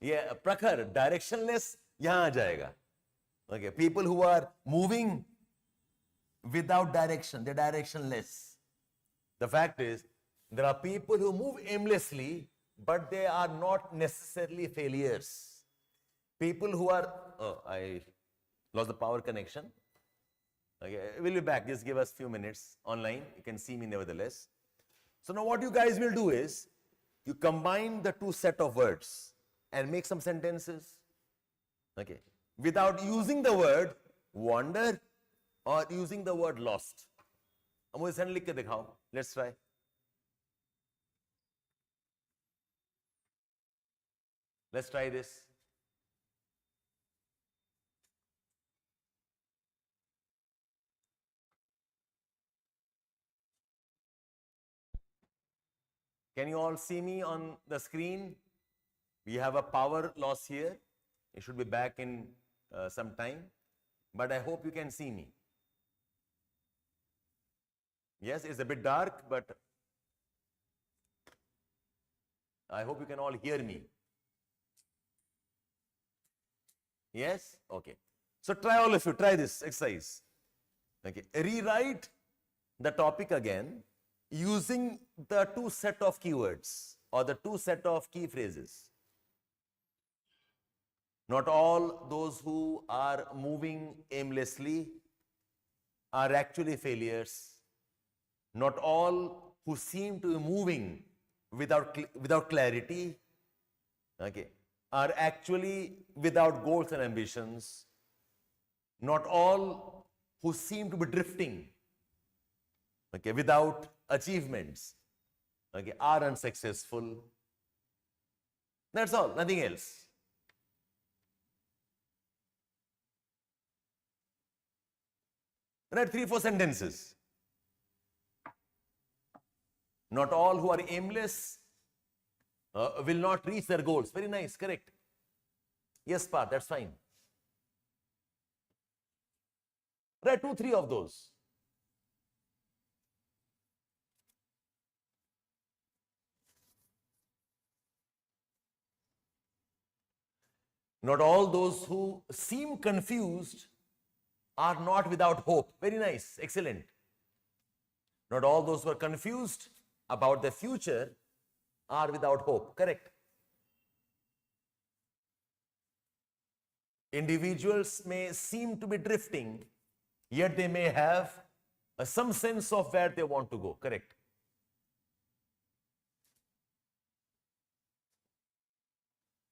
ये प्रखर, directionless यहाँ आ जाएगा. Okay, people who are moving without direction, they're directionless. The fact is, there are people who move aimlessly, but they are not necessarily failures. People who are, oh, I lost the power connection. Okay, we'll be back. Just give us a few minutes online. You can see me nevertheless. So now what you guys will do is, you combine the two set of words and make some sentences. Okay, without using the word wander or using the word lost. अब मुझे send लिख के दिखाओ. Let's try. Let's try this. Can you all see me on the screen? We have a power loss here. It should be back in some time, but I hope you can see me. Yes, it's a bit dark, but I hope you can all hear me. Yes? Okay. So try, all of you, try this exercise. Okay. Rewrite the topic again using the two set of keywords or the two set of key phrases. Not all those who are moving aimlessly are actually failures. Not all who seem to be moving without clarity, okay, are actually without goals and ambitions. Not all who seem to be drifting, okay, without achievements, okay, are unsuccessful. That's all, nothing else. Write 3-4 sentences. Not all who are aimless will not reach their goals. Very nice, correct. Yes, Parth, that's fine. Write 2-3 of those. Not all those who seem confused are not without hope. Very nice, excellent. Not all those who are confused about the future are without hope. Correct. Individuals may seem to be drifting, yet they may have some sense of where they want to go. Correct.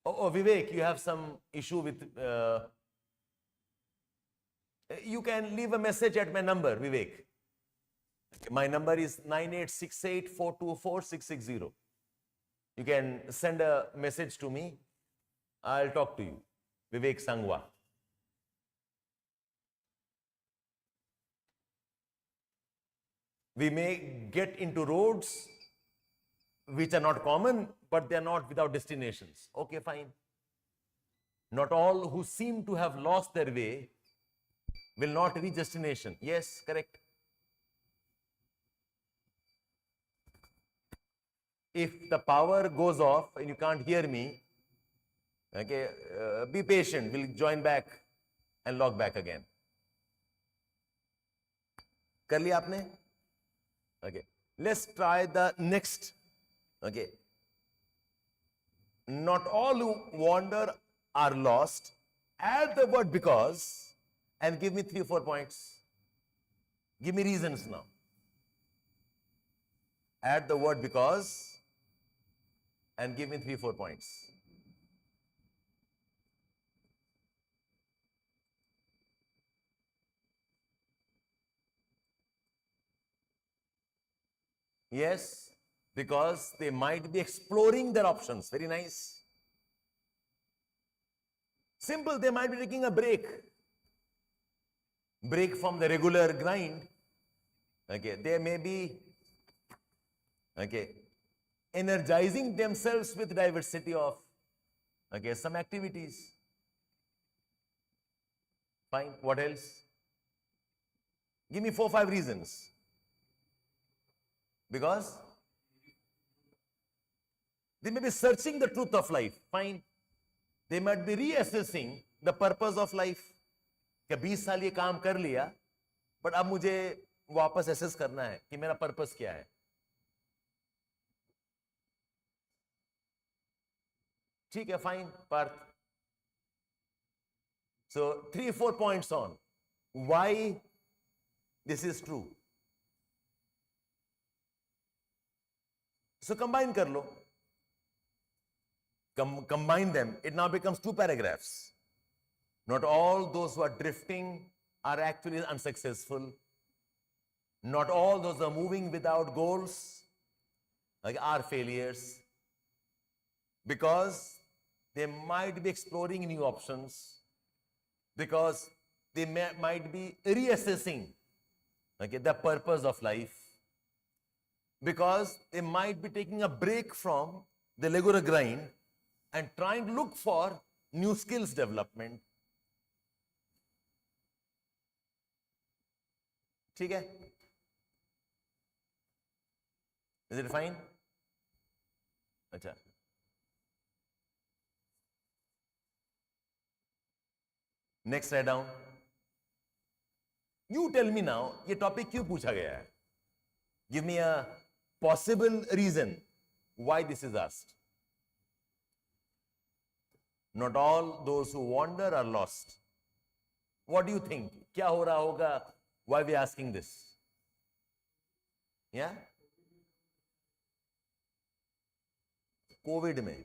Oh, Vivek, you have some issue with... you can leave a message at my number, Vivek. My number is 9868424660. You can send a message to me. I'll talk to you. Vivek Sangwa. We may get into roads which are not common, but they are not without destinations. Okay, fine. Not all who seem to have lost their way will not reach destination. Yes, correct. If the power goes off and you can't hear me, okay, be patient. We'll join back and log back again. कर लिया आपने? Okay. Let's try the next. Okay. Not all who wander are lost. Add the word because and give me 3 or 4 points. Give me reasons now. Add the word because and give me 3 or 4 points. Yes, because they might be exploring their options. Very nice. Simple, they might be taking a break. Break from the regular grind. Okay, they may be, okay, energizing themselves with diversity of, okay, some activities. Fine, what else? Give me 4 or 5 reasons. Because they may be searching the truth of life. Fine. They might be reassessing the purpose of life. कि 20 साल ये काम कर लिया, but अब मुझे वापस assess करना है कि मेरा purpose क्या है. ठीक है, fine, Parth. So 3 or 4 points on why this is true. So combine kar lo. Combine them. It now becomes 2 paragraphs. Not all those who are drifting are actually unsuccessful. Not all those who are moving without goals are failures. Because they might be exploring new options. Because they might be reassessing the purpose of life. Because they might be taking a break from the regular grind and trying to look for new skills development. ठीक है? Is it fine? अच्छा. Next, write down. You tell me now, ये topic क्यों पूछा गया है? Give me a possible reason why this is asked. Not all those who wander are lost. What do you think? क्या हो रहा होगा? Why we asking this? Yeah? Covid में.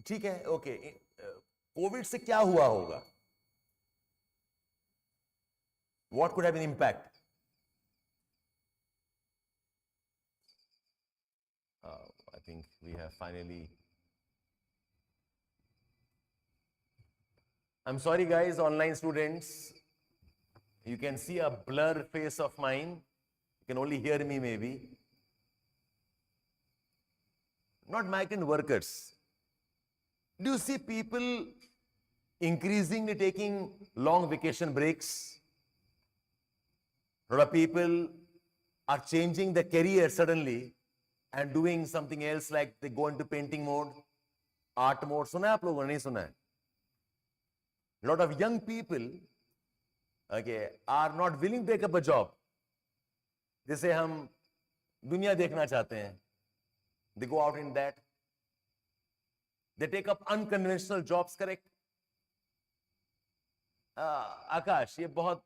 ठीक है, ओके. कोविड से क्या हुआ होगा? What could have been impact? I think we have finally. I'm sorry, guys, online students. You can see a blur face of mine. You can only hear me, maybe. Not migrant workers. Do you see people increasingly taking long vacation breaks? A lot of people are changing their career suddenly and doing something else, like they go into painting mode, art mode. सुना है आप लोगों ने? नहीं सुना है? A lot of young people, okay, are not willing to take up a job. जैसे हम दुनिया देखना चाहते हैं. They go out in that. They take up unconventional jobs, correct? आकाश, ये बहुत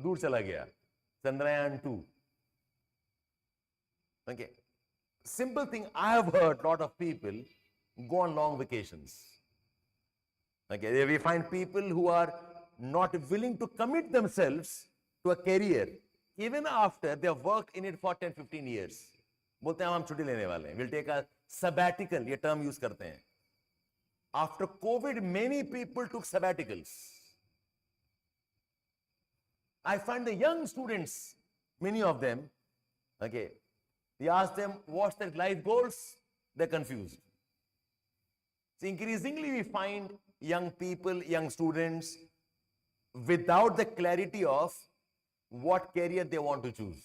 दूर चला गया. Chandrayaan 2. Okay. Simple thing, I have heard a lot of people go on long vacations. Okay, we find people who are not willing to commit themselves to a career even after they have worked in it for 10-15 years. बोलते हैं हम छुट्टी लेने वाले हैं. We'll take a sabbatical, ये term use करते हैं. After COVID, many people took sabbaticals. I find the young students, many of them, okay, you ask them what's their life goals, they're confused. So increasingly we find young people, young students, without the clarity of what career they want to choose.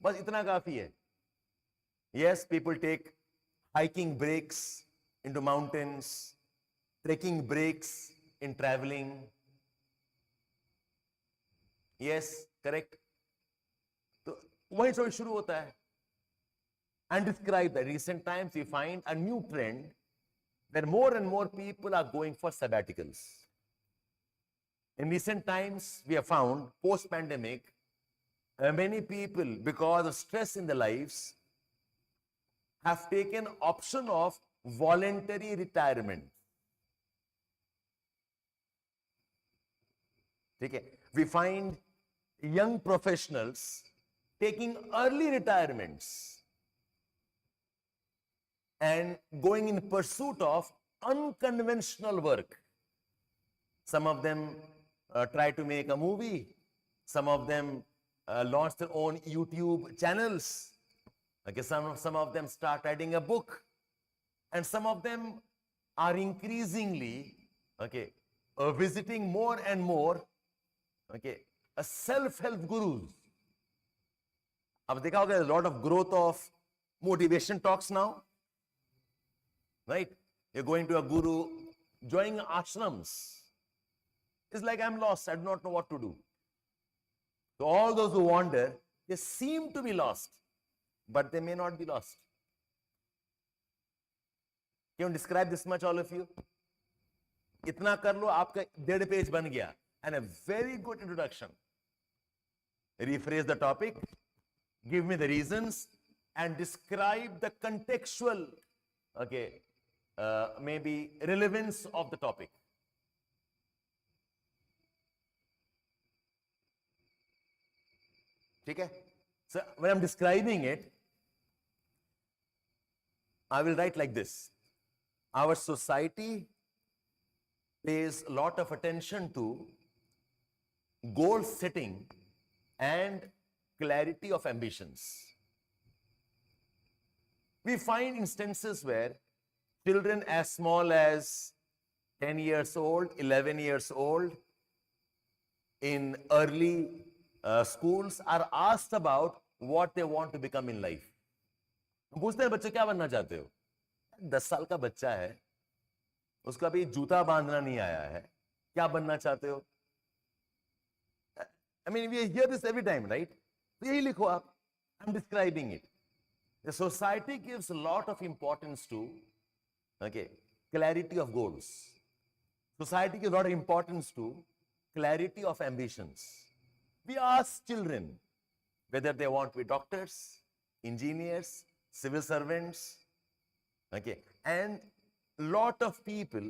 बस इतना काफी है. Yes, people take hiking breaks into mountains, trekking breaks in traveling. Yes, correct. तो वही शुरू होता है. And describe that. Recent times we find a new trend that more and more people are going for sabbaticals. In recent times, we have found, post-pandemic, many people, because of stress in their lives, have taken option of voluntary retirement. Okay. We find young professionals taking early retirements and going in pursuit of unconventional work. Some of them try to make a movie. Some of them launch their own YouTube channels. Okay, some of them start writing a book. And some of them are increasingly, okay, visiting more and more, okay, a self-help gurus. अब देखा होगा, a lot of growth of motivation talks now. Right? You're going to a guru, joining ashrams. It's like, I'm lost, I do not know what to do. So all those who wander, they seem to be lost, but they may not be lost. Can you describe this much, all of you? इतना कर लो, आपका 1.5 page बन गया. And a very good introduction. Rephrase the topic, give me the reasons, and describe the contextual, okay, maybe relevance of the topic. Okay? So when I'm describing it, I will write like this. Our society pays a lot of attention to goal setting and clarity of ambitions. We find instances where children as small as 10 years old, 11 years old, in early schools are asked about what they want to become in life. पूछते हैं बच्चे क्या बनना चाहते हो? 10 साल का बच्चा है, उसका भी जूता बांधना नहीं आया है, क्या बनना चाहते हो? I mean, we hear this every time, right? तो यही लिखो आप. I'm describing it. The society gives a lot of importance to, okay, clarity of goals. Society gives a lot of importance to clarity of ambitions. We ask children whether they want to be doctors, engineers, civil servants, okay, and lot of people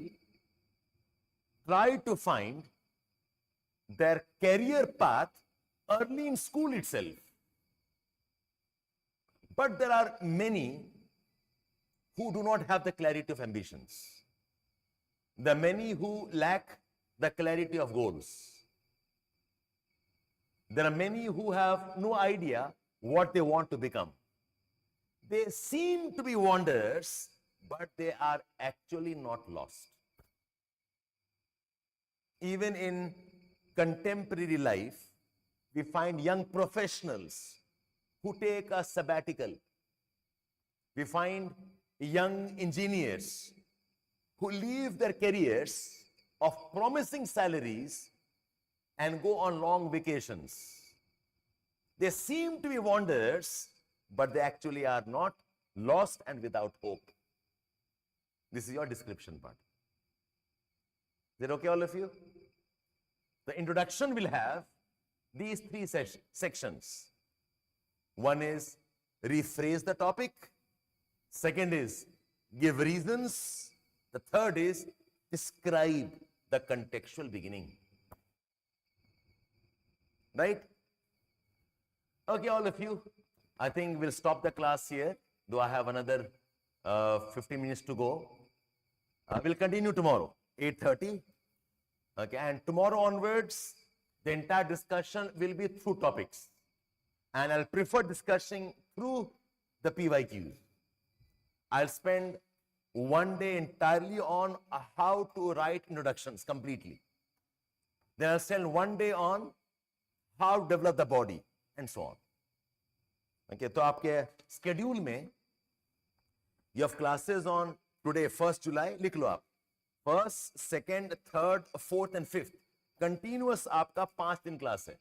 try to find their career path early in school itself. But there are many who do not have the clarity of ambitions. There are many who lack the clarity of goals. There are many who have no idea what they want to become. They seem to be wanderers, but they are actually not lost. Even in contemporary life, we find young professionals who take a sabbatical. We find young engineers who leave their careers of promising salaries and go on long vacations. They seem to be wanderers, but they actually are not, lost and without hope. This is your description part. Is it okay, all of you? The introduction will have these three sections. One is rephrase the topic. Second is give reasons. The third is describe the contextual beginning. Right? Okay, all of you. I think we'll stop the class here, though I have another 50 minutes to go. We'll continue tomorrow, 8:30. Okay, and tomorrow onwards, the entire discussion will be through topics. And I'll prefer discussing through the PYQs. I'll spend one day entirely on how to write introductions completely. Then I'll spend one day on how to develop the body and so on. Okay, तो आपके schedule में you have classes on today 1st July, लिख लो आप. 1st, 2nd, 3rd, 4th and 5th. Continuous आपका 5 दिन class है.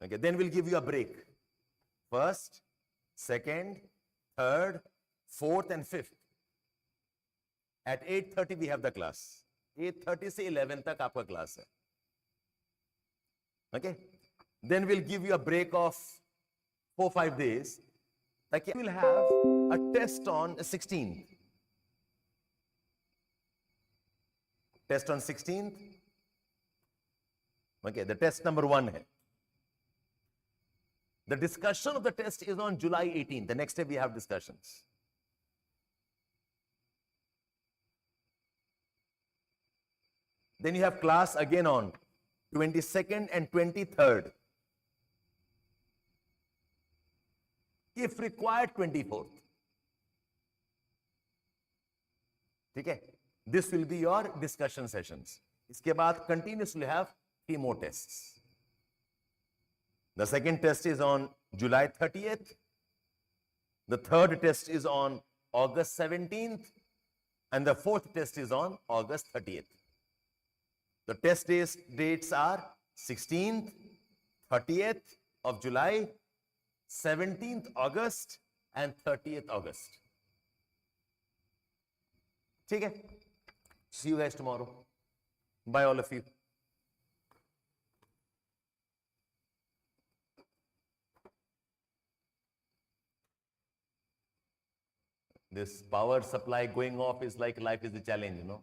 Okay, then we'll give you a break. 1st, 2nd, 3rd, 4th and 5th. At 8:30 we have the class. 8:30 से 11 तक आपका class है. Okay? Then we'll give you a break of 4-5 days. Like we'll have a test on 16th. Test on 16th. Okay, the test number 1 hai. The discussion of the test is on July 18th. The next day we have discussions. Then you have class again on 22nd and 23rd. If required, 24th. Okay? This will be your discussion sessions. Iske baad continuously have 3 more tests. The second test is on July 30th. The third test is on August 17th. And the fourth test is on August 30th. The test dates are 16th, 30th of July, 17th August and 30th August. Okay? See you guys tomorrow. Bye all of you. This power supply going off is like life is a challenge, you know.